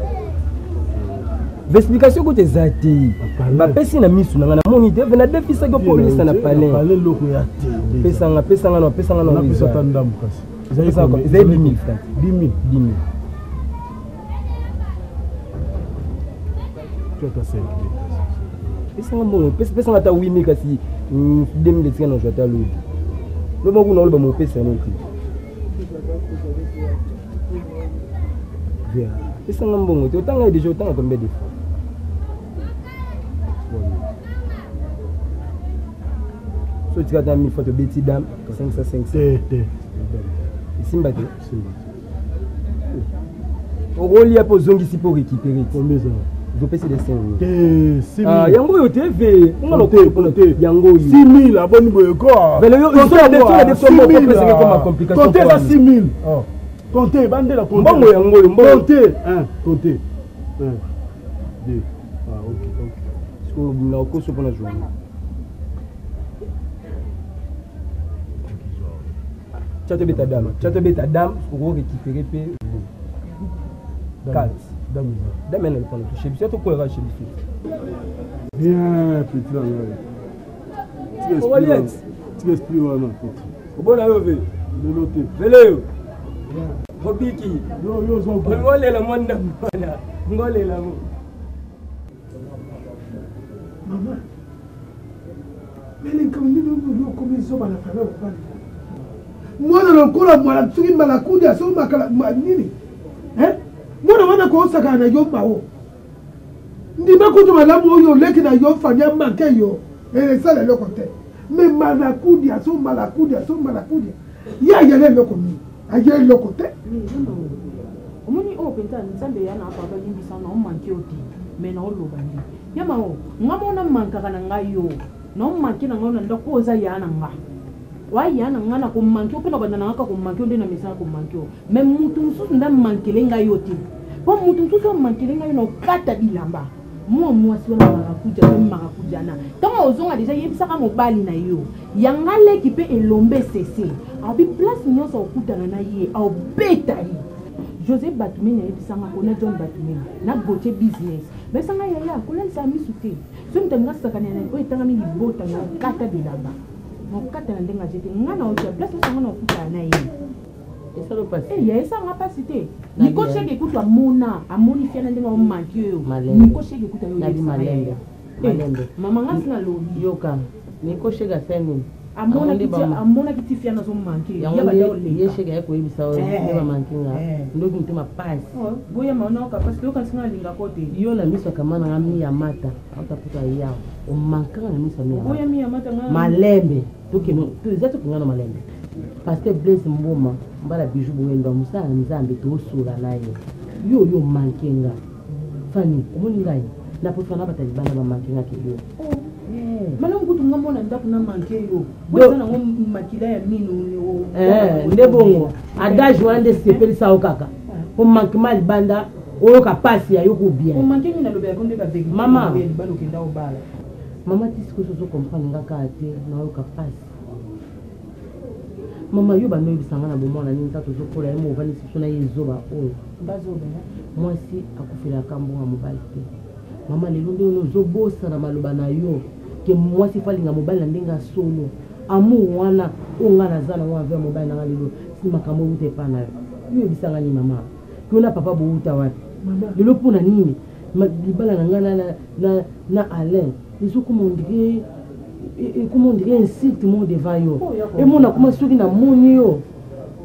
L'explication que tu as dit, ma personne a mis sur la monité, on a deux fils de police à la palais. Pesanga. Vous avez 10 000 francs. 10 000. Tu as passé. Pesanga ta 8 000 kasi 2 000 de tiens, je vais t'allouer. Le bon coup, on va me payer ça non plus. Pesanga bon, tu as déjà autant combien de fois? So tu as 1000 fois de bêtises d'âme, 500. Ici, mbaté. Au rôle, il y a pour zongi ici pour récupérer. Combien ça? Je peux essayer de 5 000. Ah, Yango yo TV. On va compter. Yango 6 000, la bonne boye quoi? Mais le complication. Comptez ça 6 000. Comptez, bande la comptez. Comptez. Comptez. 1, 2. Ah, ok. Parce que nous avons cours pour la journée. Tu as ta dame, pour récupérer 4. Dame, elle ne peut pas toucher. C'est tout quoi chez les filles. Bien, petit là. Tu expliques, non, petit. Au bon aïe, de l'autre. Véléo. Hobiki. Yo, ngole la mwanda mwana. Ngole la mo. Maman. Mais les communes nous comme ça la famille ou pas. Moi dans le cola moi la tsuki malakundi aso makala nini. Hein? Moi na ko saka na yo bawo. Ndima kutu malamu yo leki na yo fanya manke yo. Et ça le côté. Mais malakundi aso malakundi. Ya le komi. Aye le côté. Omoni o penta nzambe yana papa limbisa na manke oti. Mais na oloba ndi. Yama o ngamona manka kana ngayo. No manke na ngona ndoko za yana nga. Why yana ngana ko manke opena bandana ngaka ko manke ndena misa ko manke. Mais mutu nsusu nda mankele ngayo ti. Po mutu nsusu mankele ngayo no kata bilamba. Moi si wana marakuja na. Tama ozonga déjà yebisa ka mobali na yo. Yangale ki pe elombe cessé. Abi place nyonso okutana na ye au betayi. José Batumene yebisa nga kona John Batumene na goche business. Mais sanga yaya kola sa misute. So mtanga sakana na o etanga mi libota no kata bilamba. No kata na ndenga jete ngana o place sanga na okutana na ye. Et ça le passe. Eh, ya ça n'a pas cité. Niko cheke kutu amona, amoni fiana ndenga o manki yo. Niko cheke kutu yo ya malembe. Mama ngasi na lo yoka. Niko cheke seni. Amona kiti fiana zo manki. Ya ba dole. Ye cheke ya ko ibisa o ba manki nga. Ndoki ntema pass. Boya maona ka parce que yo kansinga linga kote. Yo la miso kamana ngami ya mata. Utaputa yao. on manque na misa mia malembe tokeno tuza tokengana malembe pasteur Blaise Mboma mbala bijou boyendo musala nzambe tosula naye yo mankenga fani omoni ngai na po fana batali bana ba mankenga ke yo mana ngutu ngamona ndaku na manke yo weza na makila ya mino ndebongo adage wande sepeli sa okaka o manke mal banda o ka pasi ya yo ko bien o manke mina lobe konde ba begi mama balo kenda obala mama tisiko so comprendre ngaka ate na yo ka pasi mama yo bano bisanga na bomona ni ntato zo kola mo vani sona yezoba o bazoba moi si akufira kambo nga mobali te mama lelo ndio zo bosa na maloba na yo ke moi si falinga mobali na ndenga solo amu wana onga na zana wa vya mobali na lelo si makambo ute pana yo bisanga ni mama tuna papa bo uta wapi lelo pona nini libala na ngana na Alain iso comment dire insulte mon devant yo et mon a comment soki na moni yo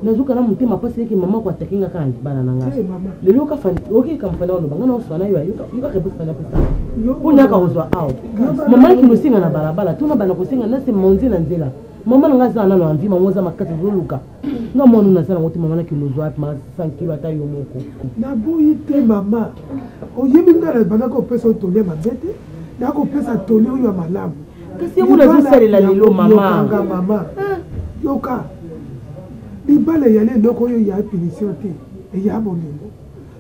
nazuka na mutema pasi ke mama kwa takinga kan bana nanga lelo ka fani oki ka mfana lo bangana uswana yo yuka ke pesa na pesa unya ka uzwa ao mama ki musinga na barabara tuna bana kusinga na se monzi na nzela mama nga zana na mvi mamoza makati zoluka nga monu na sana wote mama na ki lozwa ma 5 kilo ata yo moko na boyi te mama oyebi ngala bana ko pesa tolia mabete na ko pesa tolia yo malamu kasi yo na zosalela lelo mama yoka libala yale eloko oyo ya punition te eya bolingo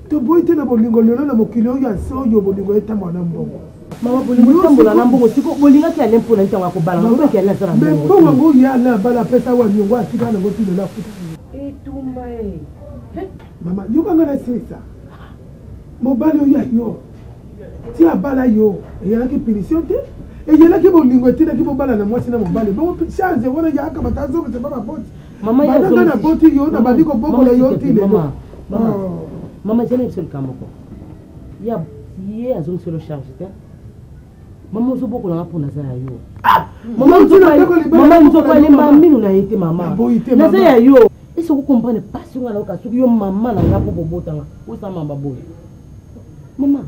toboyi te na bolingo lelo na mokili oyo ase oyo bolingo etambola na mbongo mama bolingo etambola na mbongo siko bolingaki ale mpona ntango ya kobala ngobeki ale asala mbongo me mpo wango ya ala bala pesa wa niongo atika nango tilela afuta etumba mama yokanga na sisa mobali oyo yo ti abala yo eyalaki punition te eyelaki bolingo etinaki mobala na mwasi na mobali bongo change wana yaka batazobesa ba bapoti mama ya zo na boti yo na bandiko bokola yo tile mama jana ibsel kamoko ya ye azong solo charge te mama zo bokola ngapona za yo mama nzo kwa lemba minu na yete mama na za ya yo ese ko comprendre passion ngala ka suki yo mama na ngapo bobotanga usama baboy mama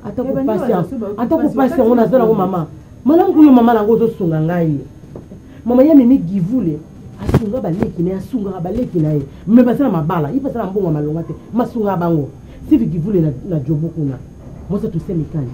atako pasi yango nazala ngo mama malamu kuyo mama nango ozosunga ngai mama ya mimi givule asunga baleki na asunga baleki na ye me basala mabala i basala mbongo malonga te masunga bango sivi givule na jobo kuna mosa tu semikani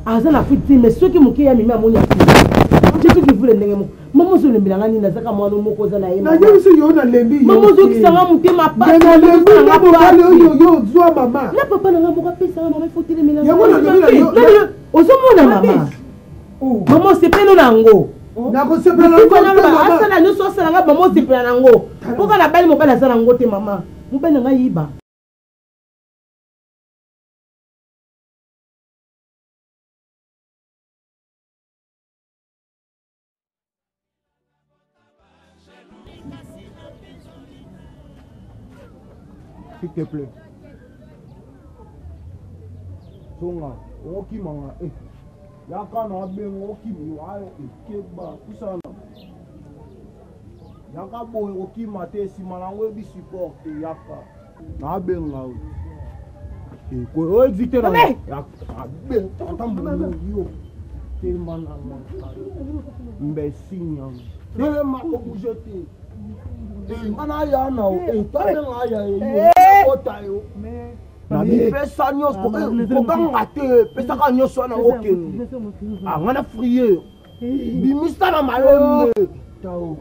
azala futi me soki muke ya mimi amoni afuti givule ndenge moko mama zo lembila ngani nazaka mwana moko za na ye na yebi so yo na lembi mama zo kisanga mutema pasi na lembi na mobali oyo yo zwa mama na papa na ngamo ka pesa mama futi le mila yango na lembi yo ozomona mama mama sepelo nango nako sepela nango asala nyonso asala nga mama sepela nango mpoka na bali mobali asala nango te mama mobali na ngai yiba s'il te plaît. Songa, oki manga, yaka na bengo oki miwayo ekeba kusana. Yaka boy oki mate si malango bi support yaka. Na benga. Ko o existe na. Yaka ben tambo yo. Tellement na. Mbesinya. Dele ma ko bujete. Mana ya na o tane nga ya yo otayo na pesa nyos ko kanga te pesa ka nyos na okeni ngana frier bi mista na malembe tao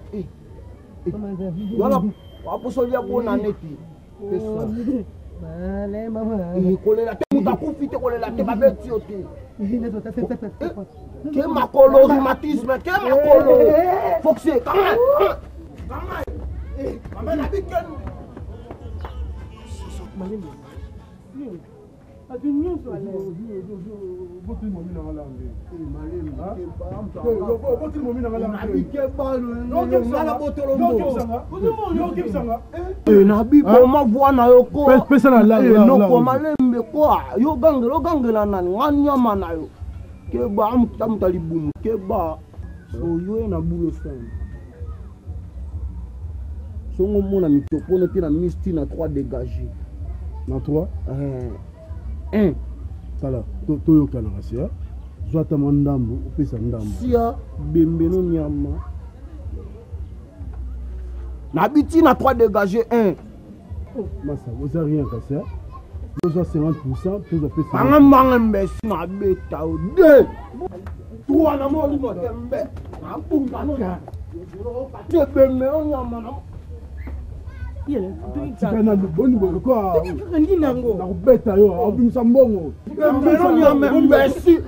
wala waposolia bona neti pesa male mama kolela te muta kufite kolela te babeti ote ke makolo rhumatisme ke makolo foxe kanga Mama na biken. Malende. Atunyo so ale. Botu momi na ngala nge. Malende. Botu momi na ngala nge. Na bikebalo. Ngala botolo mbo. Yo kipsanga. Na bipo ma voix na yo ko. Pesa na la. No ko malembe ko. Yo gangela nani nganyama na yo. Ke ba am talibumu. Ke ba so yo na bulo sana. Songo mona mitopona te na misti na 3 dégagé. Na 3 1 tala to yo kana ngasi ya Zwata mandambo, opesa ndambo. Sia bembeno nyama. Nabiti na 3 dégagé 1. Massa, vous avez rien cassé. Vous avez 50%, vous avez fait 50%. Manga mbesi na beta o 2. 3 na mo limo tembe. Na pumba no ya. Te bembeno nyama na. Tikana boni bo quoi. Ndi nango. Na kubeta yo, obimisa mbongo. Bembeno nyama mbesi.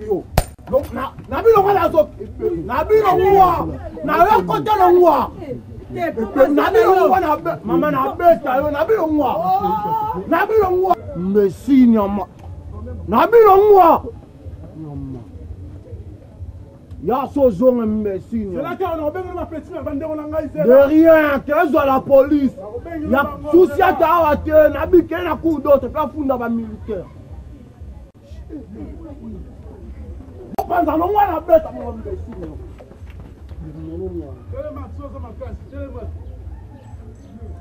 Yo. Na bino wala zo. Na bino wa. Na yo kote no wa. Na bino wa na be. Mama na beta yo na bino wa. Na bino wa. Mbesi nyama. Na bino wa. Nyama. Ya so zonga mbesi nyama. C'est là qu'on a besoin de ma petite bande on a ngaise. De rien, qu'est-ce que la police? Ya souci à ta te na bi ke na coup d'autre ka funda ba militaire. Kwanza no mwana beta mo mbesi nyama.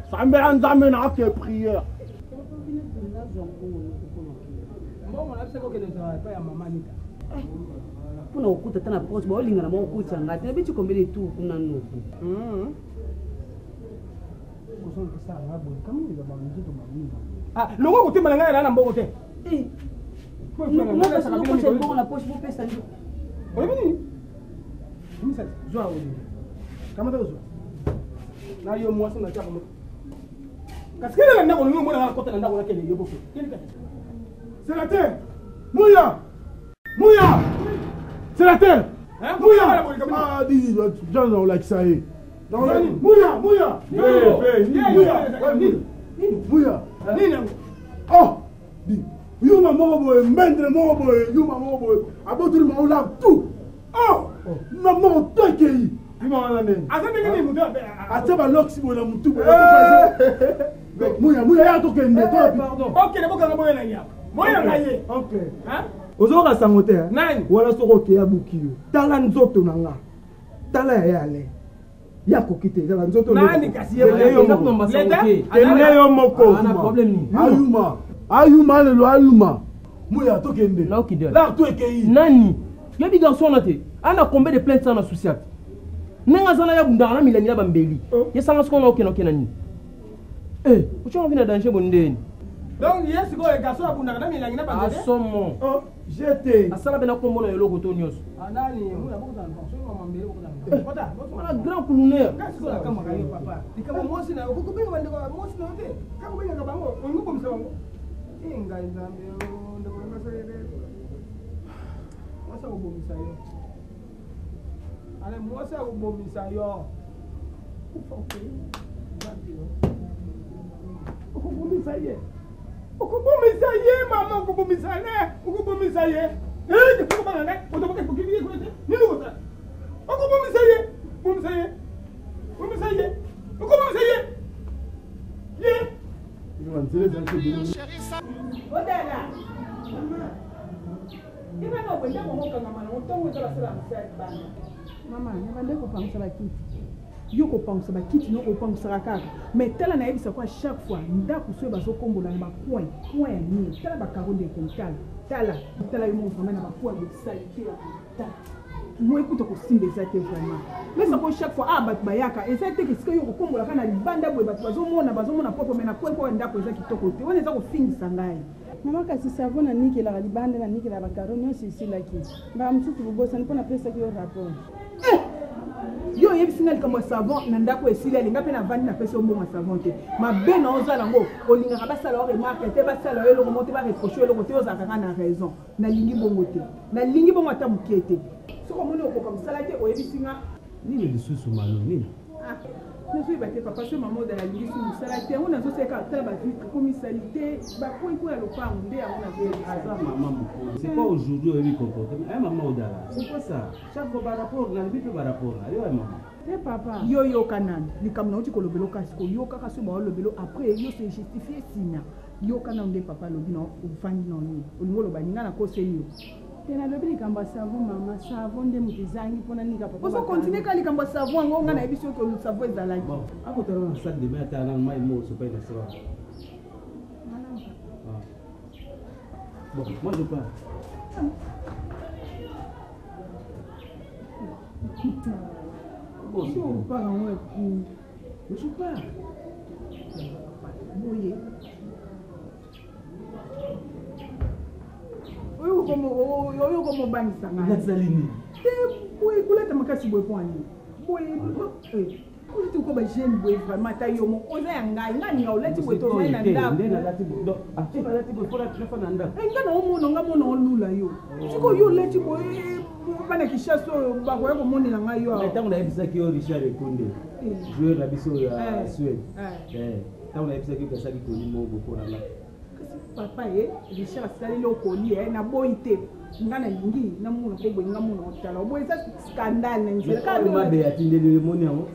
Sambe anzame na ke prière. Kuna ukuta tena post ba olinga na mo ukuta ngati bichi kombele tu kuna nuku. Ah, longo kote malanga na mboko te. Mo pesa no poche mbongo na poche mo pesa ndio. Oye bini? Misa, zoa oye. Kama ta zoa. Na yo mwasi na chako mo. Kasikile na ndako ningo mwana kota na ndako na kele yobo. Kile ka. Sénateur, Mouya, Mouya, sénateur, Mouya. Ah, dis, Jean, on l'a exaé. Mouya, Mouya, Mouya, oh, dis, you ma boy, mendre mon boy, you ma boy, about to my love too. Oh, maman, toi qui es. Ataba loksi bona mutu bona. Mouya, Mouya ya to kende to. Pardon. OK, na boka boya na ya. Moya na ye. OK. Hein? Ozoka sangote. Nani? Wala soko ke ya bukiyo. Tala nzoto nanga. Tala ya yale. Ya kokite tala nzoto. Nani kasi ye yo moko. Ana problème ni. Ayuma le ayuma. Mouya to kende. Là qui donne. Là to ekei. Nani? Yebi garçon na te. Ana combien de plaintes sans associat? Nenga zana ya bunda na milani ya bambeli. Yesanga skona okena okena ni. Ucho vina danger bondeni. Donc yes go e garçon abunda na milani na bambeli. Asomo. J'étais. Asala bena ko mona yelo ko to nyos. Anani, muna boko na fonction wa mambeli boko na. Kota, Wala grand colonel. kasi ko kama kayo papa. Ikama mosi na ko kubinga bande ko mosi na wote. Kama kubinga ka bango, ongo komisa bango. Inga nzambe ndo ko masere. Wasa ubomisa yo. Ale mwasa ubomisa yo. Ukubomisa ye. Ukubomisa ye mama ukubomisa ne. Ukubomisa ye. De kubomisa ne. Otoboke kukibiye kunete. Nini wota? Ukubomisa ye. Bomisa ye. Bomisa ye. Ukubomisa ye. Ye. Odala. Ina no kwenda kumoka mama na utongo za sala msai bana. Mama, nabande kopangisa bakiti. Yo kopangisa bakiti no kopangisa kaka. Mais tala na yebisa kwa chaque fois ndako so bazokombola na bapoint, point ni. Tala bakaro de kental. Tala yo mo vraiment na bapoint de salite. Moi écoute ko simbe ça te vraiment. Mais ça pour chaque fois bat bayaka et ça te que ce que yo kombola kana libanda boy bat bazomona popo mais na point ndako za kitoko te. On eza ko fingisa ngai. Mama kasi savon na niki la libanda na niki la bakaroni aussi laki. Ba msutu bobosa nipo na pesa ki yo rapport. Yo yebisinga likambo savon na ndako esili alinga pe na vandi na pesa ombonga savon te. Mabe na ozala ngo olinga basala o remarque te basala yo lo monter ba reprocher lo côté ozaka na raison. Na lingi bongo te. Na lingi bongo ata mukete. Soko moni okoka msala te oyebisinga Nini lisusu malo nini? Ne suis pas papa ce maman de la lingi sur msala te. On a zo seka tala ba vitre comme salité ba ko ya lopango nde ya on a fait Ça maman c'est pas aujourd'hui on lui comportement. Maman odala. C'est pas ça. Chaque fois par rapport na bipe par rapport. Yo maman. Eh papa, yo kanan, likam na uti ko lobelo kasiko yo kaka so ba lobelo après yo se justifier sinya. Yo kanan de papa lobino o fandi no ni. O ngolo ba ninga na ko se yo. Tena lobi likamba savon mama, savon de mutizangi pona nika papa. Oso continue ka likamba savon ngo ngana ebiso ko savon ezalaki. Bon, ako tara na salle de bain ta na mai mo so pa na sera. Bon, moi je pars. On parle en web. Je parle. Oui. Oyo como banisa nga. Nazalini. Oui, kuleta makasi boy point. Boy, kuti ko ba jeune boy vraiment ta yo mo oza yanga ngani nga uleti boy to na ndako. Ndena lati boy. Ati ba lati boy fora telephone na ndako. Ngana omuno ngamono olula yo. Siko yo leti boy bana kishaso ba ko moni na nga yo. Tangu na ebisa ki Richard Ekonde. Joueur na biso ya Suède. Tangu na ebisa ki kasaki ko ni mo boko na la. Papa Richard sali lokoli na boite ngana lingi na muna ko boy ngamono otala boy sa scandale na nzela ka ma be atinde le moni yango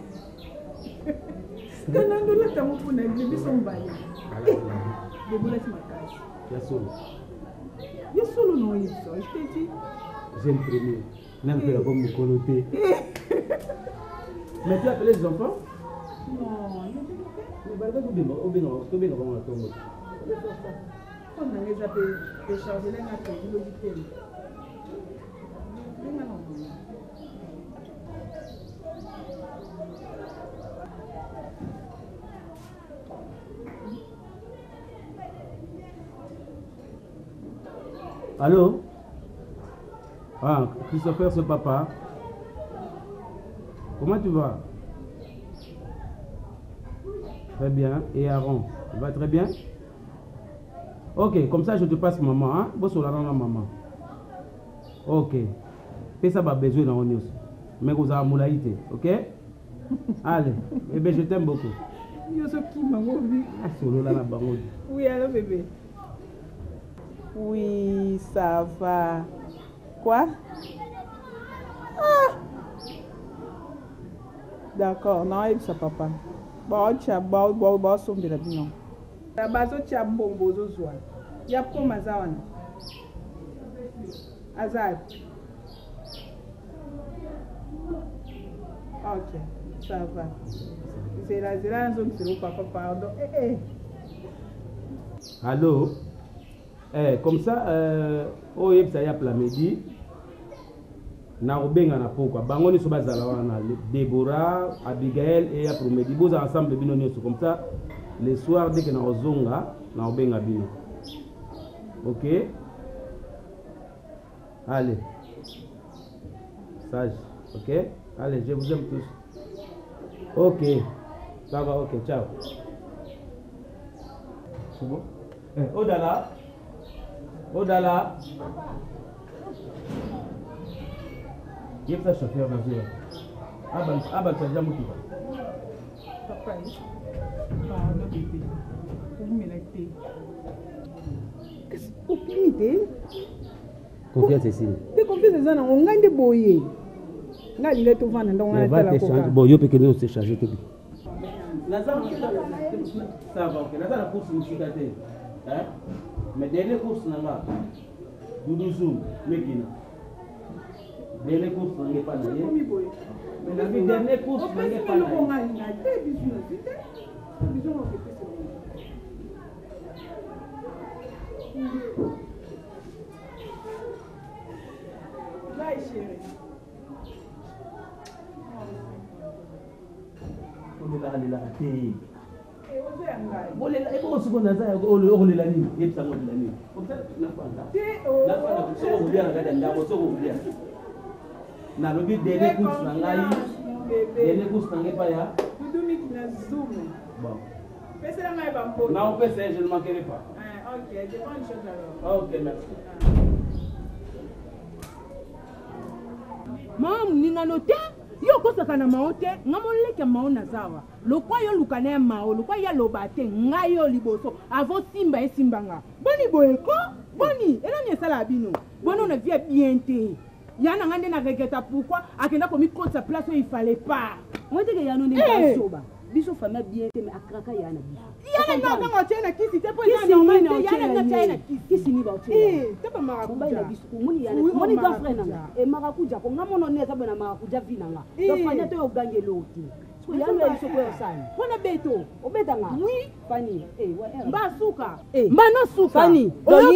kana ndo la tamu kuna biso mbali de bola si makasi ya solo no isso esteti j'aime premier n'a pas comme coloté mais tu appelles les enfants non mais barba au bien comment on tombe on a les appels de charger les nattes de logiciel. Allô? Ah, Christopher, ce papa. Comment tu vas? Très bien. Et Aaron, tu vas très bien? Ok, comme ça je te passe maman, hein? Bon, sur la maman. Ok. Fais ça, pas besoin dans l'onion. Mais vous avez moulaïté, ok? Allez, bébé, je t'aime beaucoup. Oui, allô, bébé. Oui, ça va. Quoi? Ah! D'accord, non, il ça papa. Bon, tu as bon, somme de la vie, non. La base tu as bon bozo zwa. Ya ko mazawana. Azar. OK, ça va. C'est la zone c'est papa pardon. Allô? Comme ça oh yeb ça y a pla midi. Na obenga na poko. Bangoni so bazala wana Deborah, Abigail et ya promedi. Boza ensemble bino nyoso comme ça. Les soirs, dès que nous avons un bino. Ok? Allez. Sage. Ok? Allez, je vous aime tous. Ok. Ça va, ok. Ciao. C'est bon? Odala. Odala. Il y a ça chauffeur dans le jeu. Ah, bah, tu as déjà mouti. Papa. Pardon, bébé. Vous me l'avez. Qu'est-ce confiance ici. De confiance dans un on gagne de boyer. Là, il est tout vent dans la tête. Bon, il peut que nous se charger tout. Ça va, ok. Là, la course musicale. Hein? Mais dernière course, là, Doudou, Mekina. Dernière course, on n'est pas là. Mais la dernière course, on n'est pas là. Vai, chérie. On est là, on est là. Et bon, ce qu'on a dit, on est là, il y a ça, on est là. Comme ça, tu n'as pas ça. Là, on est là, on est là. Na lobi dernier course na ngai dernier course na ngai pa ya Doudou na zoom. Bon. Fais ça na ba mpo. Non, fais ça, je ne manquerai pas. OK, je prends une chose alors. OK, merci. Mam ninga note yo kosaka na maote ngamoleke maona zawa. Lokwa yo lukana mao, lokwa ya lobate ngayo liboso avant simba esimbanga. Boni boyeko, boni, ela ni sala bino. Bono na vie bien te. Yana ngande na regretta pourquoi akenda komi contre sa place où il fallait pas. Moi te que yana ne pas soba. Biso famille bien te mais akraka yana biso. Yana na nganga tena kisi te po yana na tena kisi ni ba tena. Te ba marakuja. Ba biso moni yana. Moni ga frère nanga. E marakuja ko ngamono ne za bana marakuja vinanga. To fanya to yo gange loti. Yano ya soko ya sani. Wana beto, obeta nga. Oui, Fanny. Mba suka. Mba no suka. Fanny,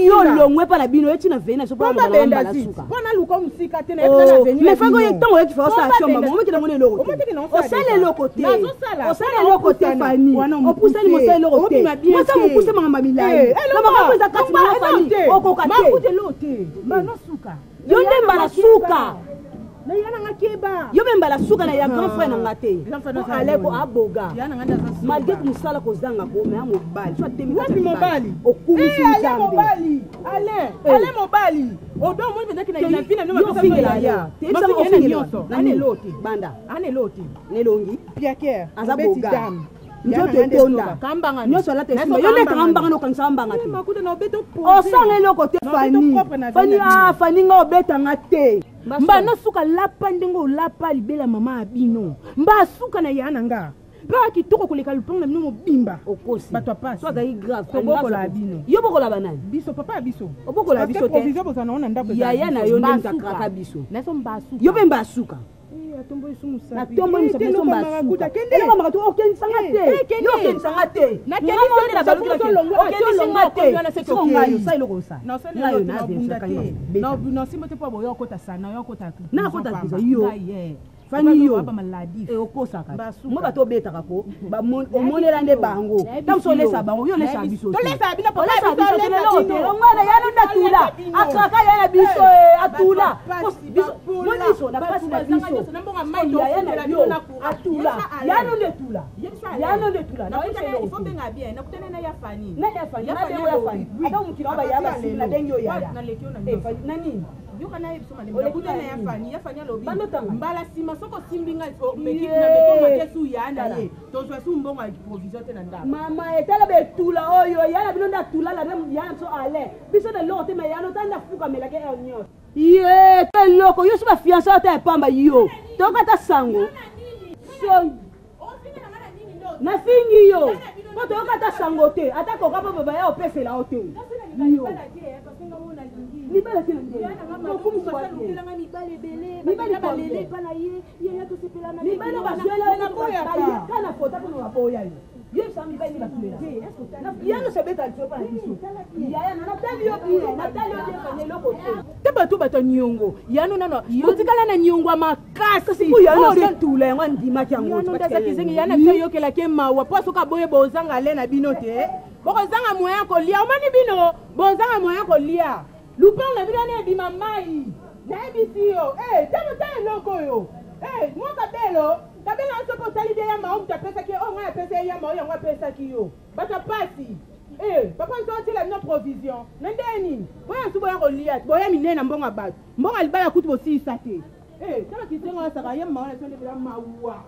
yo longwe pa na bino eti na vena so pa na benda suka. Pona luko musika tena eti na veni. Mais fango yetongo eti fa sa chomba, mo meki na mone loko. O sale loko te. O sale loko te Fanny. O pousse ni mo sale loko te. Mo sa mo pousse manga mamilai. Na manga pousse kati na Fanny. O ko kate. Ma pousse lote. Mba no suka. Yo ndemba na suka. Na yana ngakeba. Yo memba la suka na ya grand frère na ngate. Ale ko aboga. Yana nganda za suka. Malgré que musala ko zanga ko me amobali. So temi wapi mobali? Okumisi ale mobali. Ale mobali. Odo mo ndaki na ina fina no mapesa fingela ya. Tesa mo fingela. Ane loti banda. Ane loti. Nelongi. Pierre. Azaboga. Njoto tonda. Kambanga. Nyoso la tesi. Yo le kambanga no kansa mbanga te. Makuta na obeto po. O sanga loko te Fanny. Fanny Fanny nga obeta ngate. Mba no suka lapa ndengo lapa libela mama abino. Mba suka na yana nga. Ba kitoko koleka lupanga na mino bimba. Okosi. Bato passe. So dai grave. To boko la abino. Yo boko la banani. Biso papa biso. Oboko la biso te. Provision bozana ona ndako. Ya na yo ndeka kraka biso. Na so mba suka. Yo be mba suka. Atombo isumu sabi. Na tombo isumu sabi so mba suka. Ela mama tu oken sangate. Yo oken sangate. Na keni la balu la oken sangate. So ngayo sai loko sa. Na so na yo na bunda te. Na simba te po boyo kota sana yo kota. Na kota biso yo. Fanny yo maladi okosa ka mo bato beta kako ba omonela nde bango tam so lesa bango yo lesa biso to lesa bino po lesa biso te lo te ngwana ya no natula akaka ya biso atula biso moniso na pasi na biso na mbonga mai to ya na yo atula ya no letula ya no letula na il faut benga bien na kutana na ya Fanny na ya Fanny ata mukira ba ya basi na dengo ya na lekio na nani yo kana yebiso male nakutana ya Fanny alobi mbala sima soko simbinga mekiki na bekonga kesu yana ye tozwa su mbongo ya provision te na ndako mama etala betula oyo yana bino nda tula la même yana so ale biso de lote me yana tanda fuka melake elnyo ye te loko yo suba fiança ta pamba yo tokata sango so na fingi yo po tokata sango te ata koka po baba ya opesela ote yo libala te na okumisa lukilanga libala belé libala belé pana ye ya to sepela na libala baswela na boya kana fota ko na boya yo ye sami ba ni baswela ya no sebeta tso pa biso ya na tali yo bi na tali yo de loko te bato nyongo ya no nano utikala na nyongo makasi ya no sentula ngwa ndima kyango ya no ndaza kizengi ya na fe yo kela ke mawa poso ka boye bozanga le na bino te boko zanga moya ko lia omani bino bozanga moya ko lia lupin na bino ne bima mai na ebisi yo tamo tale loko yo mwaka belo kabela nso po tali de ya ma omta pesa ki o ngwa pesa ya ma o ngwa pesa ki yo bata pasi papa nso tila no provision na ndeni boya nso boya ko lia boya minena mbonga bato mbonga libala kutu bo si sate tama kisengo saka ya ma ona sonde bila mawa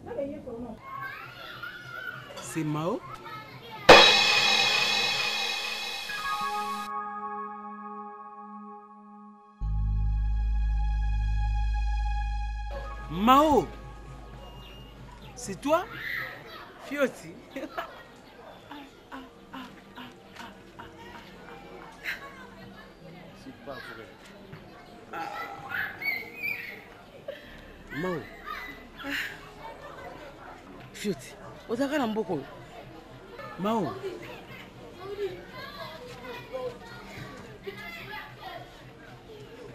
na le yeso no c'est Mao. Mao, c'est toi, Fioti? C'est pas vrai. Mao, Fioti, ozaka na mboko. Mao,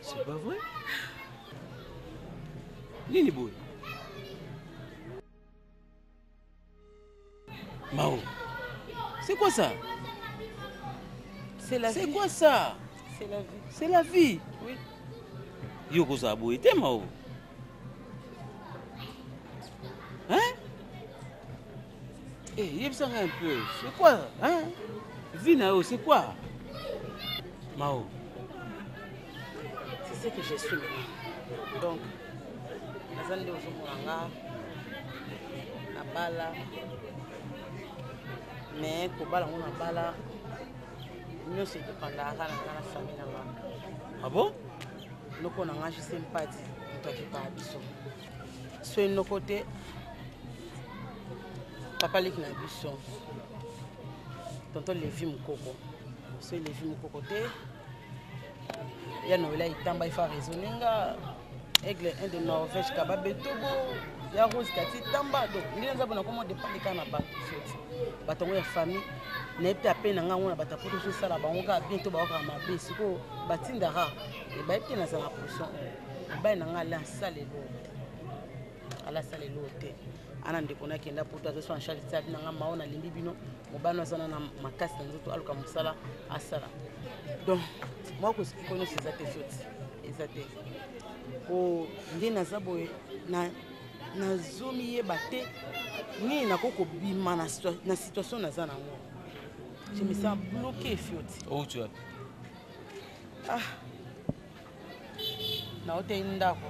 c'est pas vrai? Nini boy? Mao, c'est quoi ça? C'est la vie. C'est quoi ça? C'est la vie. C'est la vie. Oui. Yoko ça boy, t'es Mao? Hein? Eh, yebsa un peu. C'est quoi? Hein? Vinao, c'est quoi? Mao. C'est ce que je suis. Donc, nazande ozomona na bala mais kobala ngo na bala nyonso ekepandaka na famille nanga. Ah bon? Loko na nga juste mpati moto akepaka biso so enoko te papa leki na biso tonton Levi Mokoko so Levi Mokoko te ya noela itamba ifa raisonner nga aigle un de Norvège kaba betobo ya Rose Kati tamba donc ndenge nzabona comment dépendre kana ba batongo ya famille na epte ape na ngango na batapoto so sala bango ka bientôt ba ka mabe siko batinda ra e ba epte na sa position ba na ngala sale lo ala sale lo te ana ndeko na kenda poto azo en charge tsa na ngama ona limbi bino mobano sana na makasi na nzoto aluka musala asala donc moi ko kono c'est ça soti ezate o ndina zaboye na zomi ye bate ni na koko bima na situation na zana ngo je me sens bloqué fioti oh tu as na ote ndako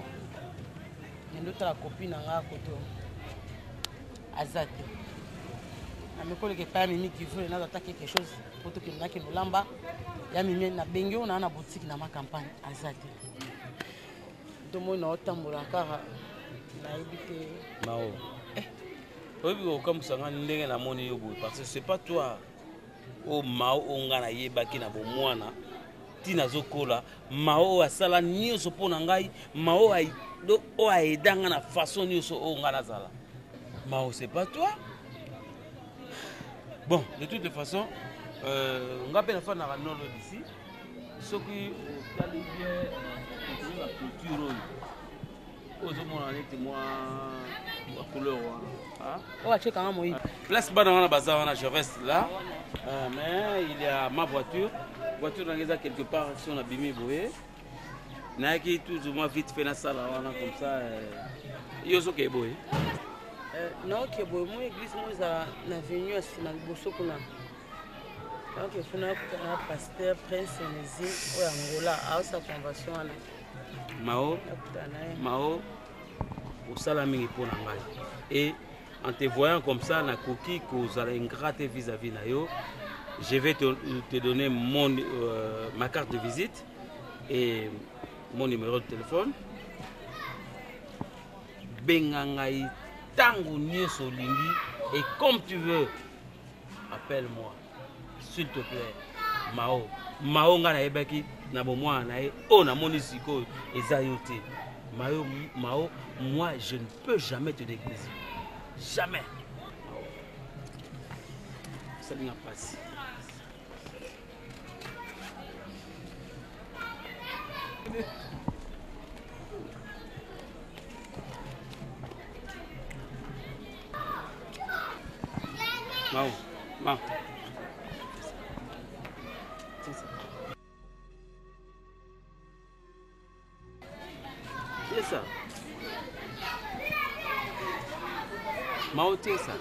ndo tala copine nga koto azate na mekole ke pa mimi qui veut na attaquer quelque chose pour que na ke lamba ya mimi na bengyo na boutique na ma campagne azate domo na otambola kaka na ibite Mao obi comme ça ndenge na moni yobo parce que c'est pas toi o Mao onga na yebaki na bomwana tina zokola Mao asala nyonso pona ngai Mao ai do o aidanga na façon nyonso onga na zala Mao c'est pas toi bon de toutes les façons nga pe na fa na nolo d'ici ce qui tali bien la culture ozomona neti mwa couleur wana on va checker moi place bana wana baza wana je reste là mais il y a ma voiture dans quelque part si on a bimi boye na qui tout au moins vite fait na sala wana comme ça yoso ke boye non ke boye mo église mo za na venue asina liboso kuna donc il faut na pasteur prince Nézi o Angola a sa convention wana Mao au salami pour ngai et en te voyant comme ça na koki kozala ingrate vis-à-vis na yo je vais te donner ma carte de visite et mon numéro de téléphone benga ngai tango nyonso lingi et comme tu veux appelle-moi s'il te plaît Mao nga na yebaki na bomwa na ye o na moni siko eza yo te Mao moi je ne peux jamais te déguiser jamais ça n'a pas passé Mao c'est ça Mao c'est ça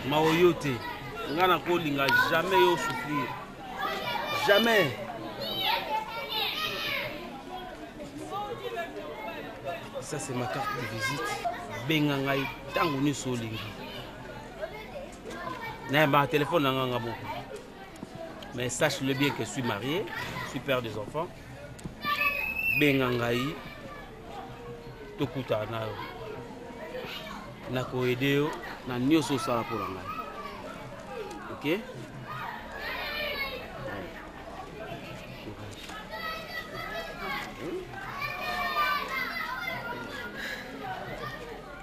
Mao yote ngana ko linga jamais yo souffrir jamais ça c'est ma carte de visite benga ngai tango ni so lingi na ma téléphone nanga beaucoup mais sache-le bien que je suis marié, je suis père des enfants. Bengangai, tokuta na yo. Na ko aider yo, na nyoso sala pour ngai. OK?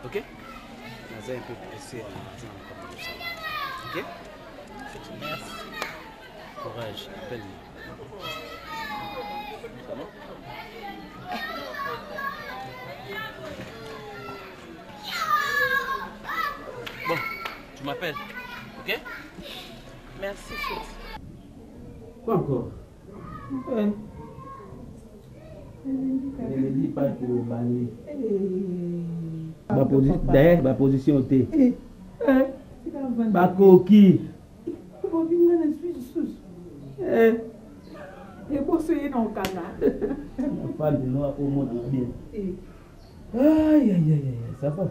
OK? Naza un peu pressé OK? Merci. Courage, appelle-moi. Ça va? Bon, tu m'appelles, ok? Merci, chef. Quoi encore? Ne me dis pas que vous balez. D'ailleurs, ma position était. Ma coquille. Et pour ce qui est dans le canal. La femme de noir au monde bien. Aïe, aïe, aïe, ça va.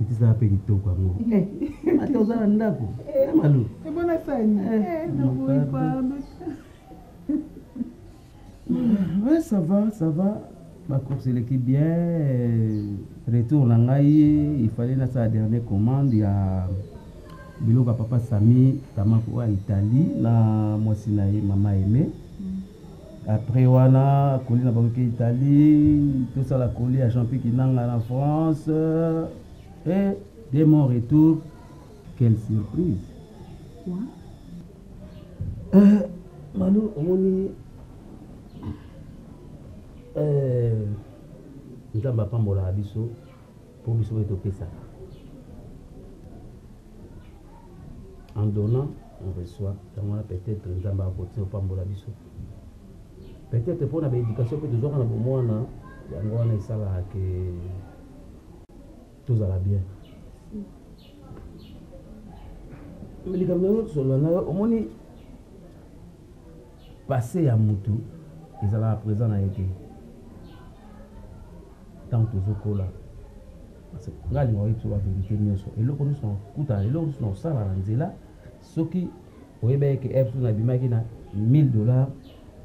Itu sa pe gitu kwa mo. Atau sa anda ko. Malu. E bona sani. Ouais, ça va, ça va. Ma course l'équipe bien. Retour na ngai, il fallait na sa dernière commande, il y a biloko papa Sami tamako à Italie na mwasi na ye mama aimé après wana koli na banque Italie tout ça la koli à Jean-Pierre Kinanga en France et dès mon retour quelle surprise Manu omoni nzamba pambola biso pour biso etopesa. En donnant, on reçoit. Peut-être nzamba apporter au pambola biso. Peut-être pour la éducation que toujours on a besoin na yango na isala que tout va bien. Mais les gamins sont là au moins passé à mutu ils allaient à présent na été. Tant que là parce que ngali ngoi tu la vérité nyonso et loko nous sont kuta et loko nous sala na nzela soki oyebe ke f na bimaki na $1000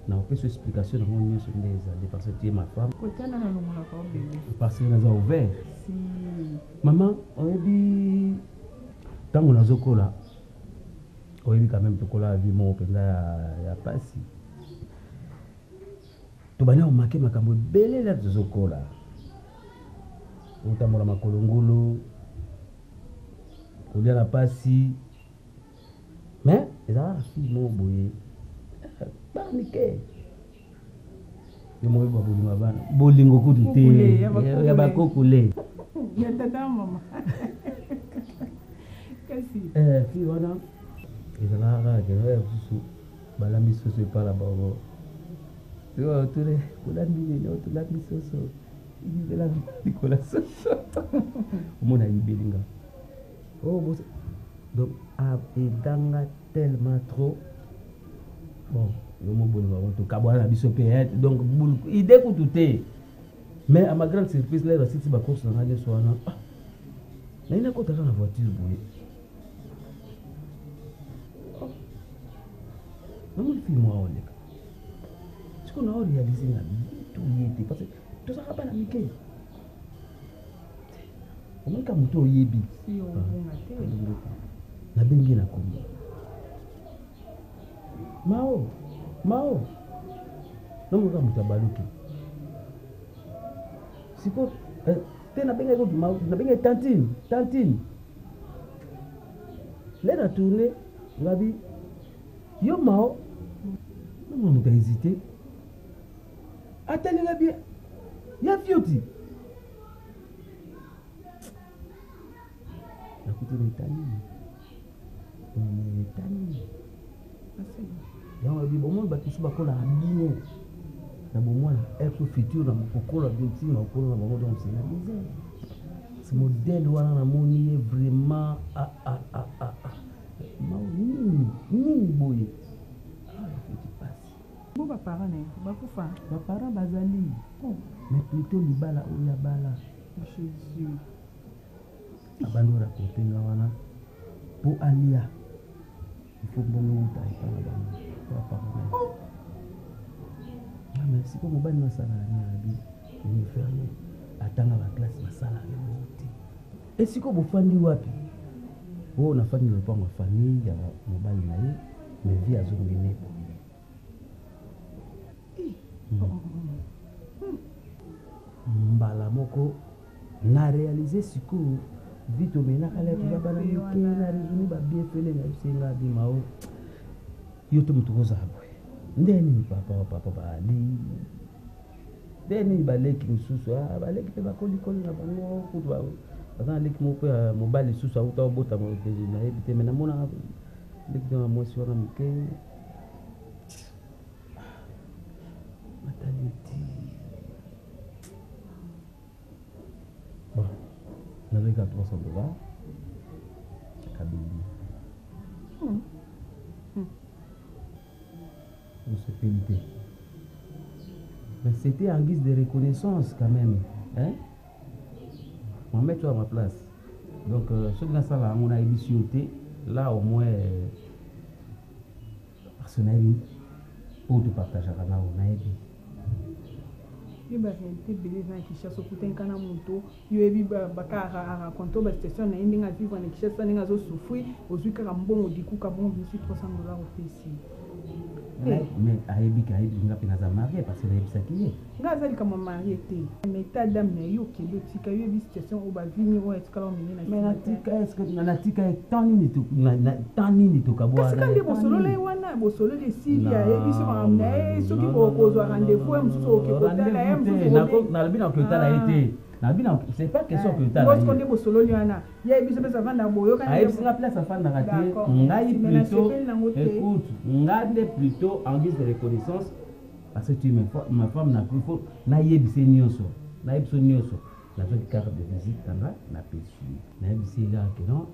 na opesa explication na mon nyonso ndeza de parce que tu es ma femme kotana na longola ko bébé parce que naza ouvert si maman oyebi tango nazokola oyebi quand même tokola vie mo penza ya pasi to bana o make makambo belé la tozokola utambola makolongolo kolia na pasi mais ezala fille mo boye banike yo mo ba bolingo bana bolingo kutu te ya bakokule ya tata mama kasi fille wana ezala ra ke no fusu balami soso epala bango yo tole kolandi ne otolandi soso il a Nicolas mon ami Belinga oh bon donc et tellement trop bon le mot bon va tout kabwana biso peut donc idée ko tout mais à ma grande surprise là aussi ba course na ngane soana na ina ko tala na voiture boye non mon film moi on est ce qu'on a réalisé na tout y était parce que tout ça pas la miké on ka muto yebi si on bonga te na bengi na kombo mao no mo ka muto baluki siko te na benga ko mao na benga tantine les na tourner ngabi yo mao no mo hésiter attendez bien ya fioti na kutu Italie ya wa bibo mo ba tusu ba kola abino na bomwana être futur na mokokola binti na kola na bango donc c'est la misère ce modèle wana na moni vraiment ni boye bo ba parents ne ba kufa ba parents bazali mais plutôt libala oya bala Jésus abando raconter nga wana pour alia il faut bongo uta ipana bango pour parents mais si comme bani na salari na bi ni ferme atanga ba classe na salari wote et si ko bofandi wapi bo na fandi le pango famille ya mobali na ye mais vie azongene mbala moko na réaliser siko vite omena kala to bana mike na rezoni ba bien fele na bisenga bi mao yoto mutukoza abwe ndeni papa bali ndeni baleki mususu baleki pe bakoli na bango kutu ba bazana leki mo pe mobali susu auta obota mo teji na ebite mena mona leki na mwasi wana mike matalité bon n'avait qu'à $300 Kabili on se félicitait mais c'était en guise de reconnaissance quand même hein on met toi à ma place donc ce que ça là on a éditionné là au moins parce qu'on a eu pour te partager là on a aidé ye baréalité belé na Kinshasa okutanka na moto yoyebi bakaka araconte bastation na ye ndenge avivre na Kinshasa ndenge azosouffrir ozwi kaka mbongo dikuka bongo bisi $300 opesi mais ayebika nga mpe naza marie parce que nayebisaki ye nga aza likambo marie te mais ta dame na ye okende otika yoyebi situation oyo bavini oyo etikala omene mais natika tan nini tokabwana nde bosolola ye wana bosolola esili ayebi so makambo na ye soki kozwa rendez-vous ye mosusu okekotala ye nalobi na okotala ye te c'est pas question que tu as dit bosololi wana ya biso pesa vanda boyo kana ayebisa place afanda te ngai plutôt écoute ngai plutôt en guise de reconnaissance parce que tu es ma femme na faut na yebisa nyonso na yebisa nyonso na zone carte de visite tanga na pesi na yebisa là que non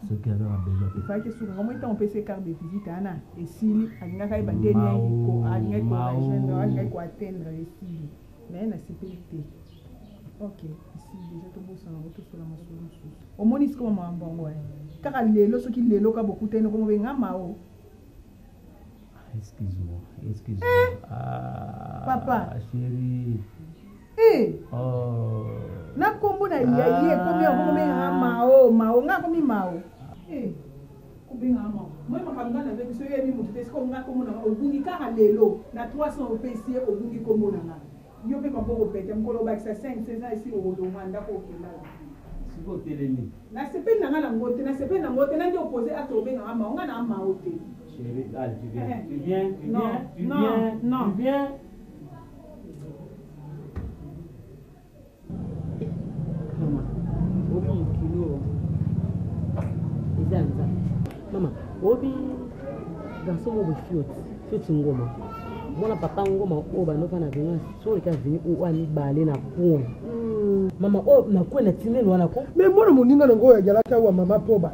ce qui a besoin il faut que sur comment on peut faire carte de visite ana et si alingaka ibandeni ko alingaka ko atteindre les cibles mais na sécurité ok ici déjà to bossa na to sur la masolo au moni ce comment mbongo kaka lelo soki lelo ka beaucoup tene ko benga mao excuse-moi papa chérie oh na kombo na ye kombo menga mao nga komi mao kubinga mao moi makanga na vekiso ye mi mutu tesko nga kombo na obungi kaka lelo na 300 opesi obungi kombo na nga yo pe maboko pete mkolo ba 5 16 ans ici au Rwanda ko kenda siko telemi na sepeli na nga na ngote na ndio opposé ato obenga mao nga na mao te chérie tu viens Mama, obi garçon mo fioti ngoma. Mwana papa ngoma oba no kana venga so ka vini o ani bale na po. Mama o na ko na tinelo wana ko. Mais mwana moninga ngo ya jalaka wa mama poba.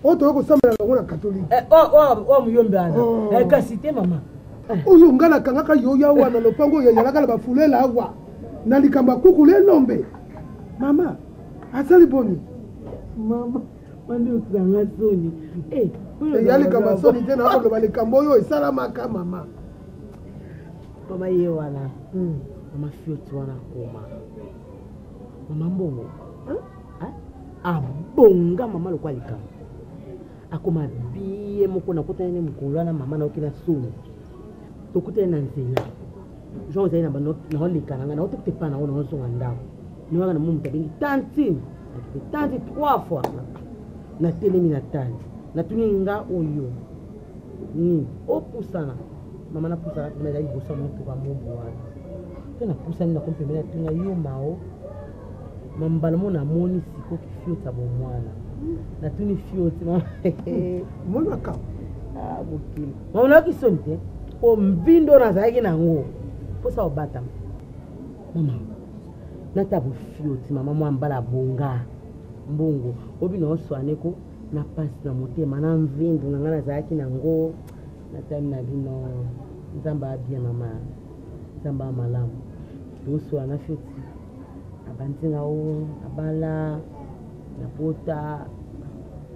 O to ko samela ngona catholique. Muyombe ana. Kasi te mama. Uzo ngala kangaka yo ya wana lopango ya jalaka la bafulela awa. Na likamba kukule nombe. Mama, asali boni. Mama Mando kanga soni. Yali kama soni tena hapo ndo balikambo yo isalama kama mama. Mama ye wana. Mama fioti wana koma. Mama mbongo. Abonga mama lokwa likamba. Akoma biye moko na kota ene mkulana mama na okina soni. Tokuta na nzela. Jean zaina bano na likana na otote pa na ona onso ngandao. Ni wanga na mumu tabingi tanti 3 fois. Na telemi na tani na tuninga oyo ni opusana mama na pusana na dai bosa mo to ba mo bwana tena pusana na kompemela tunga yo mao mambala mo na moni siko kifiota bo mwana na tuni fioti mama mona ka bokili mama na kisonte o mvindo na zaiki na ngo posa obata mama na tabu fioti mama mo ambala bonga mbongo obi na oswane ko na pasi na motema na mvindu na ngana zaki na ngo na time na bino nzamba bia mama nzamba malamu toswa na fiti abantinga o abala na pota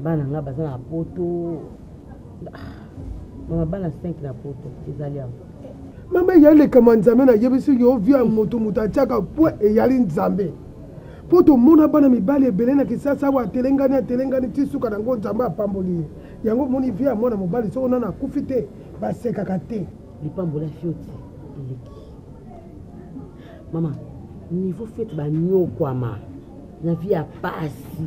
bana nga baza na poto mama bana 5 na poto ezali hapo mama yale kama nzambe na yebisi yo via moto mutachaka po eyali nzambe poto mona bana mibali ebele na kisasa wa telengani tisuka na ngo nzambe apamboli yango moni via mona mobali so ona na kufite basekaka te lipambola fioti eleki mama niveau fete banyokwama na via pasi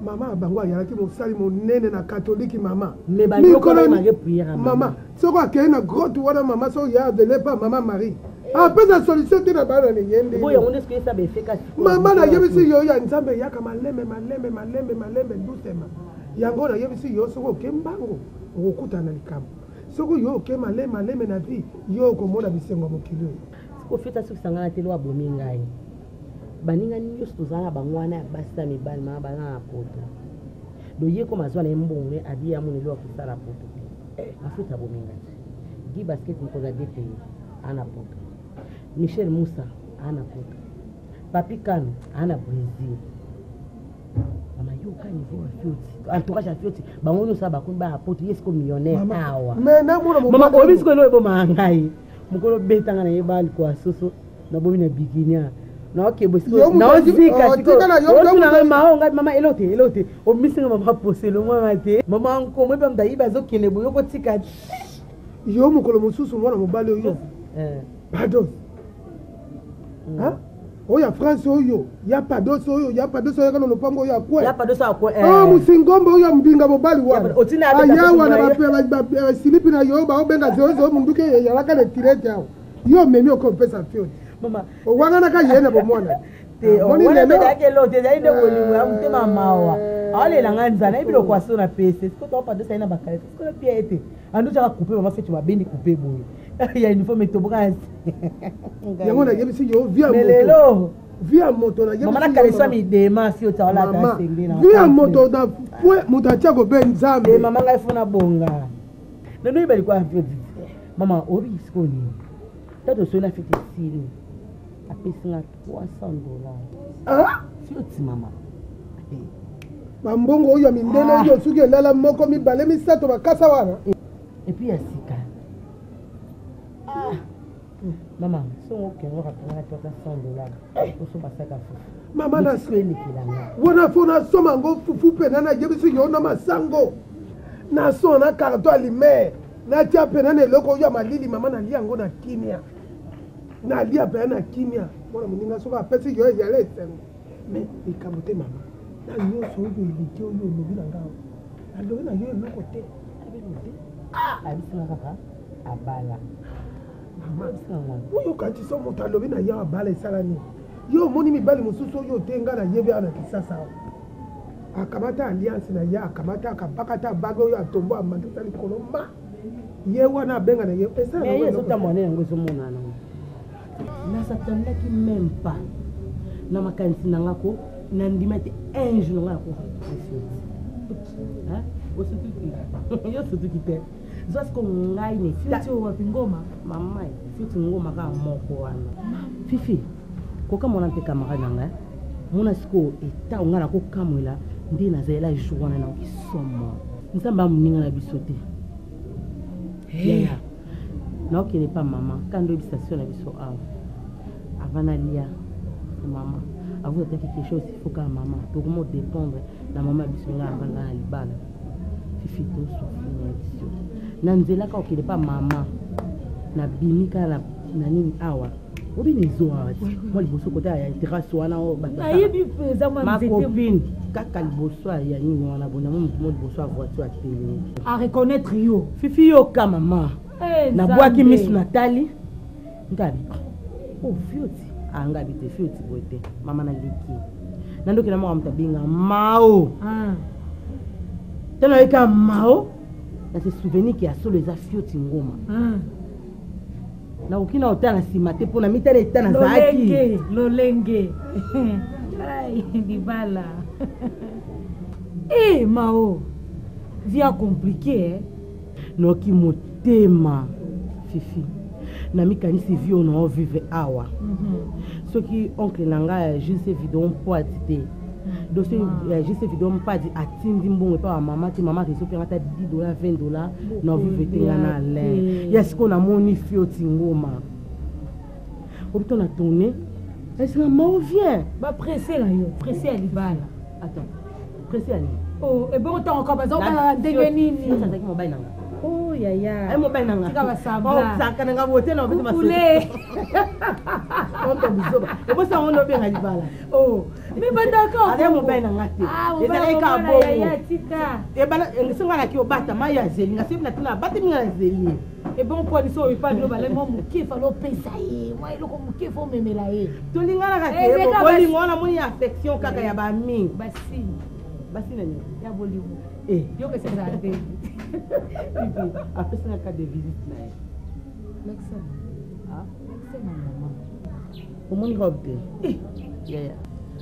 mama bango ayalaki mosali monene na katoliki mama me banyokwama mage prière mama soko akei na grotte wana mama so ya de lepa mama Marie après la solution de la bana ni yende boya on est-ce que ça be feka mama na yebisi yo ya nzambe yaka maleme doucement yango na yebisi yo soko kembango okutana likambo soko yo ke maleme na vie yo komona bisengo mokili siko feta siko sangana telo abomi ngai baninga nyonso tozala bangwana basa mibali ma bana na poto do ye ko mazwa na mbongo abi ya munelo akisala poto afuta abomi ngai gi basket mkoza DP ana poto Michel Moussa ana poto Papi Kano ana Brésil mama yoka niveau ya fioti entourage ya fioti bango no sa bakuni ba poto yesko millionnaire awa mais na mona mama obisko lo bo mangai mokolo betanga na yebali kwa soso na bomi na bikinia na oke bosiko na ozika tiko na maonga mama elote o misinga mama poselo mama te mama nko mwe pam dayiba zokene boyo ko tika yo mokolo mosusu mwana mobali oyo pardon oya France oyo ya padoso oyo kana lopango oyo akwe ya padoso akwe musingombo oyo mbinga mobali wana ayawa na ba silipi na yo ba obenga zozo munduke ya laka le tirete yao yo memi okopesa fiot mama wana na ka yena bo mwana te wana be dake lote za inde bolingo ya mtema mawa ale la nganza na ibilo kwa sona pese siko to padoso ina bakale siko pia ete ando cha couper mama feti mabendi couper boy ya uniforme to boka yango na yebisi yo via moto melelo via moto na yebisi mama na kaleswa mi dema si ota wala ta sengli na via moto na pwe mutacha go ben zambe mama ngai funa bonga neno ibali kwa feti mama obi skoni tato so na feti sili apesinga $300 si oti mama mambongo oyo mindele oyo suki elala moko mibale misato bakasa wana epi ya sika mama songo kengo kapanga toka $100 oso basaka fu mama na sweli kilanga wana fona soma ngo fufu pena na yebisi yo na masango na sona karto alime na tia pena na eloko ya malili mama na lia ngo na kimia na lia pena na kimia mwana muninga soka apesi yo ya lesengo me ikabote mama na nyonso oyo eliki oyo olobi na ngao alobi na yo eloko te abisanga kaka abala oyo kati so moto alobi na yo abala esala nini yo omoni mibali mosusu oyo te nga na yebi awa na kisasa akamata alliance na ye akamata akabakata baga oyo atombo amandisa likolo ma ye wana abenga na ye ye ezotamwana yango ezomonana nasatandaki même pas na makanisi na ngako na ndima te un jour nga ko yo sotuki te zosko ngai ne fioti wapi ngoma mama fioti ngoma ka moko wana fifi koka mona mpe kamara nanga mona siko eta ngana ko kamwela ndi na zela jour wana na kisomo nsamba muninga na biso te na okene pa mama kando ebistation na biso awa avana lia mama vous avez quelque chose il faut que maman tout le monde dépendre la maman bisunga avanga libala fifi to souffrir na nzela ka okile pa mama na bimika na nini awa obi nizo awa moi liboso kota ya terrasse wana o bata ayebi peza ma copine kaka liboso ya nini wana bona mo liboso a voiture a télé à reconnaître yo fifi yo ka mama na boaki miss Nathalie ngabi oh fioti anga bite fioti bote mama na liki nando kila mwa mtabinga mao tena eka mao na se souvenir ki asolo eza fioti ngoma na ukina otana simate pona mitana etana zaki lolenge ai dibala mao via compliqué no ki motema fifi na mikanisi vio na vive awa soki oncle nanga juste vidéo poati te dossier juste vidéo poati atindi mbongo pa mama ti mama ke soki ngata $10 $20 na vive te ngana le yesiko na moni fio tingoma obito na tourner est-ce que ma vient ba pressé la yo pressé à libala attends pressé à oh et bon temps encore bazon ba ndengeni ni ça c'est mobile nanga oh yaya ai mobile nanga kaba sabla oh saka nanga bote na obito masole onto bizoba ebo sa ono benga libala oh mais bandaka ai mobile nanga te ezalai ka bo yaya tika e bala ngisinga na ki obata maya zeli ngasibi na tina bati minga na zeli et bon pour les so pas global moi muke falo pesa ye moi loko muke fo memela ye tolingana ka ke boli ngona muni affection kaka ya ba mi basi nani ya boli yo que c'est ça de après ça cas de visite là Lexa Lexa maman au monde robe ya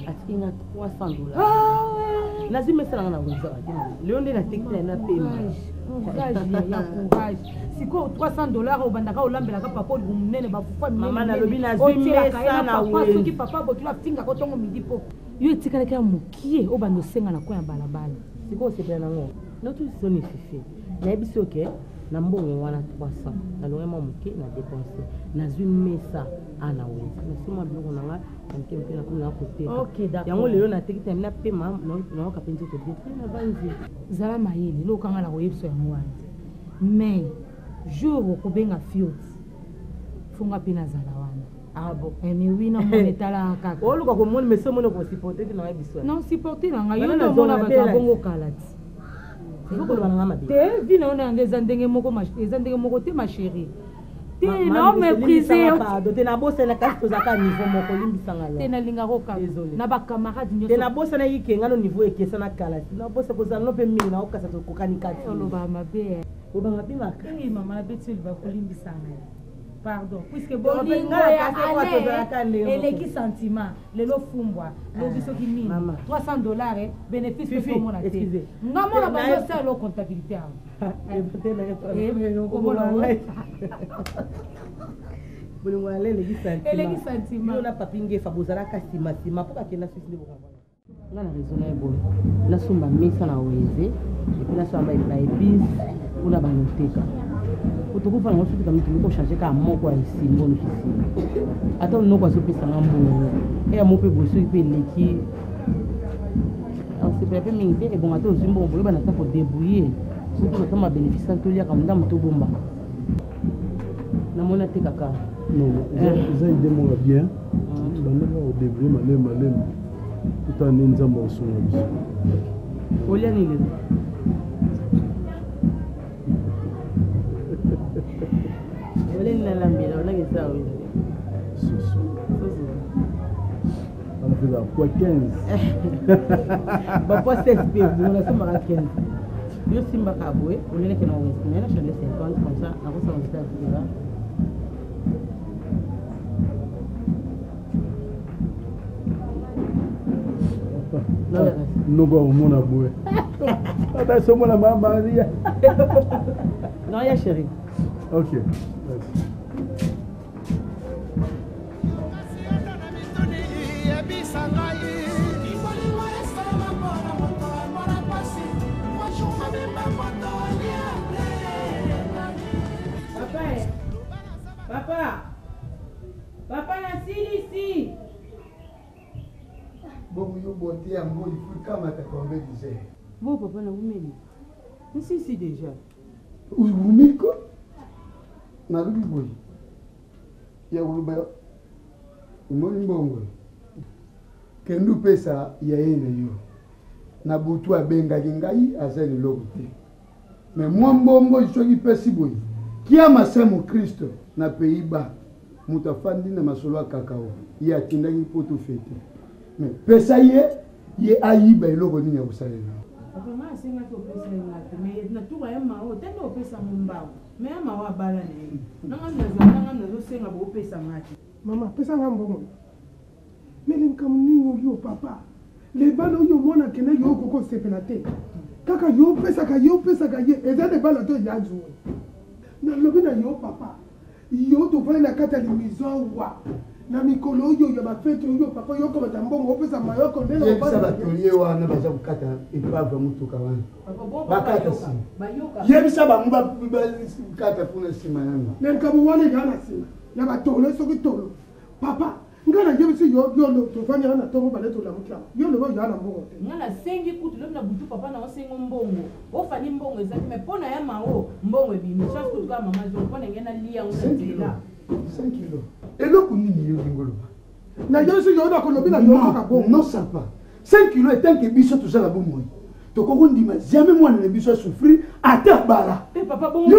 atinga $300 lazima sana na uzawa leo ndio na tikita na pema courage siko $300 obandaka olambela ka papa munene bafufa mama na lobi na zimbe sana we soki papa bokila finga ko tongo midi po yo etikala ka mukie obando senga na ko ya balabala siko sepela nango notu soni fifi na biso ke na mbongo wana 300 na longa moke na dépenser na une mesa ana we na sima biloko na nga mke mpe na kuna côté OK d'accord yango lelo na teki tamina pe ma na ka penzi ko détruire na banzi zala mayeli lo kanga la koyebso yango wana mais jour ko benga fiot funga pe na zala wana ah bon mais oui na mon etala kaka o luka ko mon mais somo ko supporter na biso non supporter na nga yo na mona ba bongo kalati Boko lwana ngama de. Te vina ona ngeza ndenge moko te ma chérie. Te na me priser. Te na bosse na kasi tozaka niveau moko limbisanga la. Te na linga ko ka. Na ba camarade nyoso. Te na bosse na yikenga no niveau ekesa na kala. Na bosse ko zalo pe mingi na okasa to kokani kati. Olo ba mabe. O ba ngapi maka. Ngi mama na betu ba kolimbisanga. Pardon, puisque bon et les sentiments, les lots fumbwa, le biso qui mine, $300 bénéfice pour mon activité. Non, moi, la ça la comptabilité. Les sentiments. On a pas pingé Fabozala Kasima, pour qu'il n'a pas de on a raison na bon la sumba mesa na weze et puis la sumba ba épice on a banoteka otokufa ngo suka mitu ko changer ka moko ya simbo no kisi ata no kwa sopesa ngambo e ya mope bosu pe leki on se prépare mingi et bon ato simbo bo ba na ta ko débrouiller surtout que ma bénéficiaire to lia comme ndam to bomba na mona te kaka non ça il demande bien bana au début malem tout en nzamba osonga biso olia nile olia nile lambila ona kisa olia soso on fait la quoi 15 ba pas 16 pe on a somba 15 yo simba kabwe olia ke na west na changer 50 comme ça na ko ça on se là no ba umona boy ata somo la mama Maria non ya chérie OK Papa nasili ici. Bon, yo bonté à moi, il faut quand même tomber disait. Bon papa na umeli. Si déjà. Umeli ko? Na lubi boy. Ya uluba. Umoni mbongo. Kendu pesa ya ene yo. Na butu abenga ngai azali lokuti. Mais moi mbongo isoki pesi boy. Kia masemo Kristo na Pays-Bas. Mutafandi na masolo ya kakao. Ya tindaki poto fete. Mais pesa ye ayiba eloko nini ya kosalela. Vraiment c'est nga to pesa ngate mais na tuka ya mao tendo pesa mumbao. Mais ya mao abala ne. Nanga nazo senga bo pesa ngate. Mama pesa ngambongo. Mele nkamunini yo papa. Le balo yo mona kene yo koko sepelate. Kaka yo pesa ka ye eza de balo to ya zo. Na lobi na yo papa. Yo to fanya na kata limizo wa. Na mikolo yo ya bafete yo papa yo koma tambongo pesa mayoko ndelo ba ba tolie wana baza kukata ipava mutuka wana bakata si yebisa ba muba kata funa sima yango nenkabu wana yana sima ya batole soki tolo papa ngana yebisi yo lo to fanya na tongo bale to la mutla yo lo yana mbongo ngana sengi kutu lo na butu papa na osengo mbongo ofani mbongo ezaki me pona ya mao mbongo ebimi chaque kutu ka mama zo pona ngena lia ngena 5 kilos. Et le coup, il y a na yo si yo na kolobi na yo ka bon non ça pas 5 kilos et tant que biso tout ça la bon moi to ko ndi ma jamais moi ne biso souffrir à terre bala papa bon na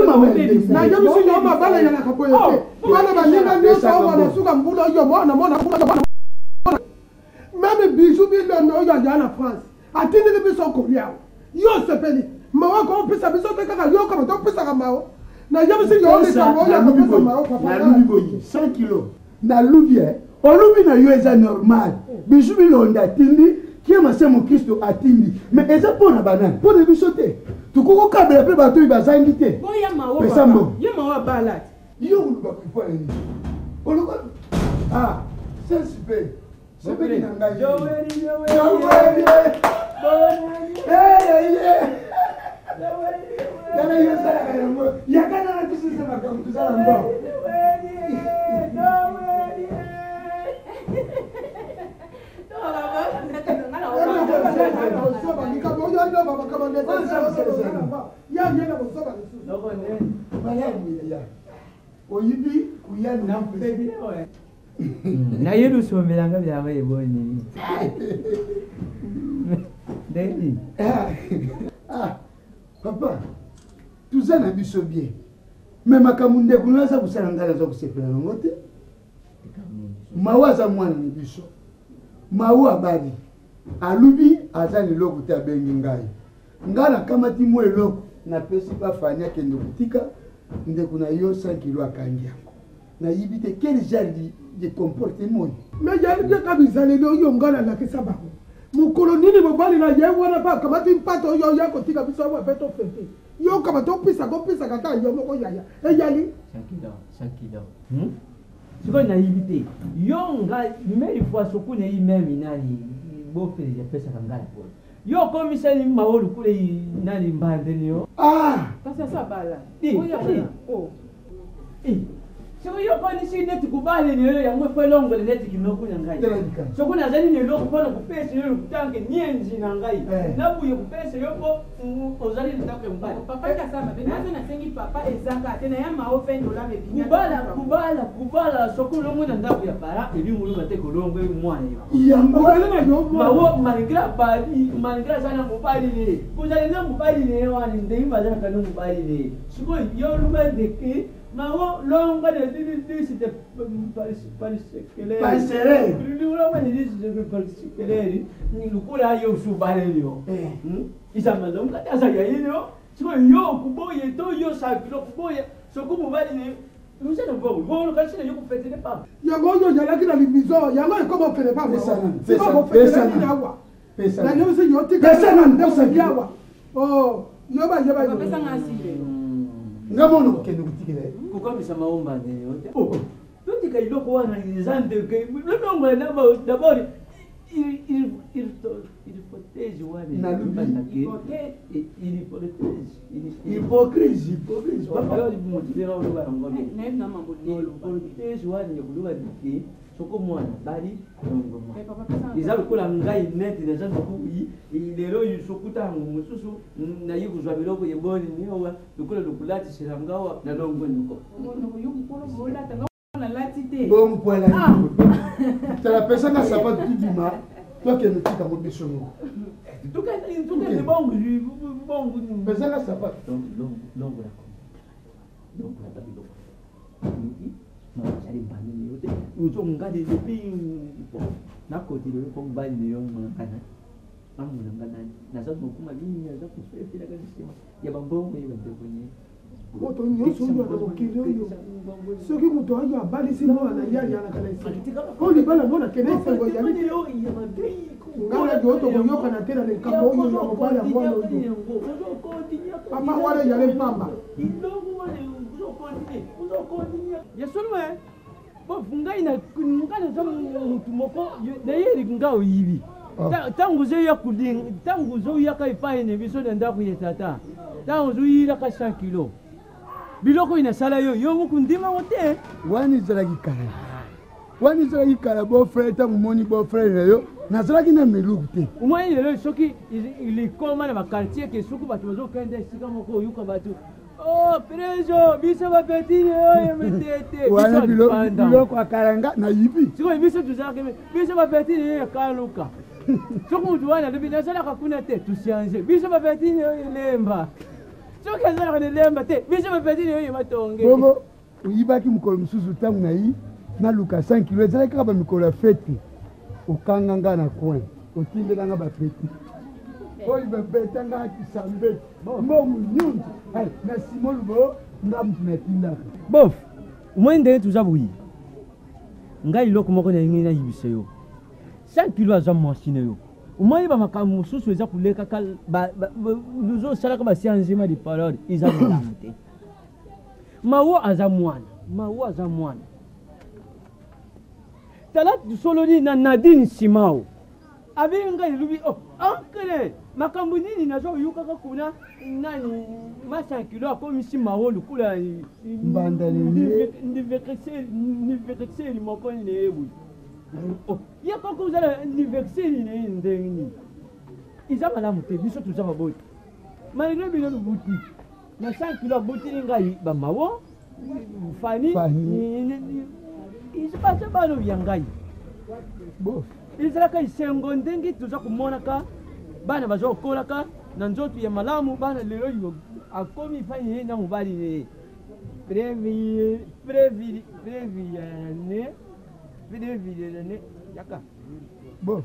yo si yo ma bala ya na ka boye te bala ba ninga ni so wana suka mbulo yo mona même bisu bi no yo ya na France atini ni biso ko ria yo se peli ma wa ko pesa biso te kaka yo ko to pesa ka mao na yo si yo ni ka mo ya ko pesa mao papa na lubi boyi 5 kilos na lubi olubi na yo eza normal bisu bi londa tindi qui ma c'est mon Christ atindi mais eza pona banane pona biso te tukoko kabela pe bato ibazangi te bo ya mawo pesa mbo yo mawo balat yo uluba kwa nini oluba ah c'est super c'est bien nanga yo Dala yo sala kanango. Yakana na biso sema kwa kuzala mbo. Oyibi kuyanu na mpebi na yedu somelanga byawe eboni Deni. Papa, tout ça n'a biso bien. Mais makamunde kunaza kusala ngala za kusepela ngote. Mawaza mwana ni biso. Mawa badi. Alubi azali loko ta bengi ngai. Ngala kama timu eloko na pesi pa fanya kende kutika ndeko na yo 5 kilo akangi yango. Na yibite quel genre de comportement. Mais yali de kabisa le yo ngala na kesaba. Mukolo nini mobali na ye wana pa kamati mpato yo ya kotika biso wa beto fete. Yo kama to pisa kata yo moko yaya. Yali Shakida. Siko na yibite. Yo nga meri fois sokune imemi nani bofe ya pesa kangala kwa. Yo komisa ni maolu kule nani mbandeni yo. Sasa bala. Oh. So yo kwani si neti kubali ni yo yangwe kwelongo neti kinoko nyangai. So kuna zani ni lo kupona kupesa yo kutange nyenzi na ngai. Nabu yo kupesa yo ko ozali ndako mbali. Papa kasama benazo na sengi papa ezanga tena ya maofe $1 mebinya. Kubala so kulo mwana ndako ya para ebi mulu bate kolongo mwana yo. Yango na yo mawo manigra sana mubali ni. Kuzali na mubali ni wani ndimba zana kanu mubali ni. Siko yo lumba deke mawo longa de disi de parisekele. Parisere. Longa de disi de parisekele. Ni lukula yo subale yo. Isa malonga asa ya yo. Siko yo kuboye to yo sakilo kuboye. So kumubali ni. Nous allons voir. Bon, le cachet de yo kupete ne pas. Yango yo yalaki na limizo. Yango ikomo fere pas. Pesa. Na yo se yo tika. Pesa yawa. Oh, yoba. Pesa ngasile. Ngamono kende kutikile. Kukomisa maomba nini yote. Tuti kailoko wana nizande ke. Longo na d'abord il protège wale. Na lubi. Il protège. Hypocrisie. Papa yo motivera olo ba ngombe. Na mambo ni protège wale nguluba diki. Soko mwana bali longo mwana. Izalo kola ngai net deja ndokuyi. Lero yusokuta mususu na yikuzwa biloko yeboni niwa lukola lukulati shirangawa na longo niko. Ngono yukukolo bola tanga na latite. Bon poela. Tala pesa na sapato tibima. Toi qui nous dit dans votre maison. Tout cas c'est bon pesa na sapato. Longo la kom. Longo la biloko. Non, j'allais banner yote. Uzo ngade de ping. Na koti le ko bani yo ngana. Amu ngana. Na sababu kuma bini ya zaku fefila kabisa. Ya bambongo ya ndebonye. Moto nyonso yo akokili oyo. Soki moto ayo abalisi mwana yali alakala esi. Oli bala mona kene sengo yali. Ngala joto konyoka na tena le kambo oyo ya mobali ya mwana oyo. Papa wale yale pamba. Yasolwe bo fungai na ngana za mutu moko na yeri ngao yibi tangu zo ya kuding tangu zo ya kai pai ne biso na ndaku yetata tangu zo yira ka 100 kilo biloko ina sala yo mukundima wote wani zala kikala bo frère tangu moni bo frère yo nazalaki na meluku te umwani lelo soki ilikoma na quartier ke suku batu bazo kende sika moko yuka batu. Oh, preso, biso ba petini oyo metete. Wana biloko akaranga na yibi. Siko biso tuzake biso ba petini oyo kaluka. Soko mutu wana debi nazala kakuna te tusianze. Biso ba petini oyo lemba. Soko nazala kana lemba te. Biso ba petini oyo matonge. Bobo, uyibaki mukolo mususu tangu na yi na luka 5 kilo ezala kaka ba mikolo fete. Okanganga na coin. Otindelanga ba fete. Oyi bebeta nga kisambe. Momu nyungu. Hai, na simolu bo ndamu tunatinda. Bof, umwende tuzabuyi. Ngai loko moko na ngina yibise yo. 5 kilo aza machine yo. Umwende ba makamu mususu eza kuleka kal luzo sala ka basianzima di parole iza ndamte. Mawo aza mwana. Talat soloni na Nadine Simao. abenga ilubi oh ankele makambo nini nazo yukaka kuna nani masa kilo akomisi maholu kula mbanda ni vexer moko ni ebu oh ya koko uzala ni vexer ni ndeni iza malamu te biso tuza maboti malgré bino lubuti na 5 kilo buti ngai ba mawo fani iza pas bano yangai bo izalaka isengo ndenge tuza kumonaka bana bazokolaka na nzoto ya malamu bana lelo yo akomi fani na mobali ne previ yaka bo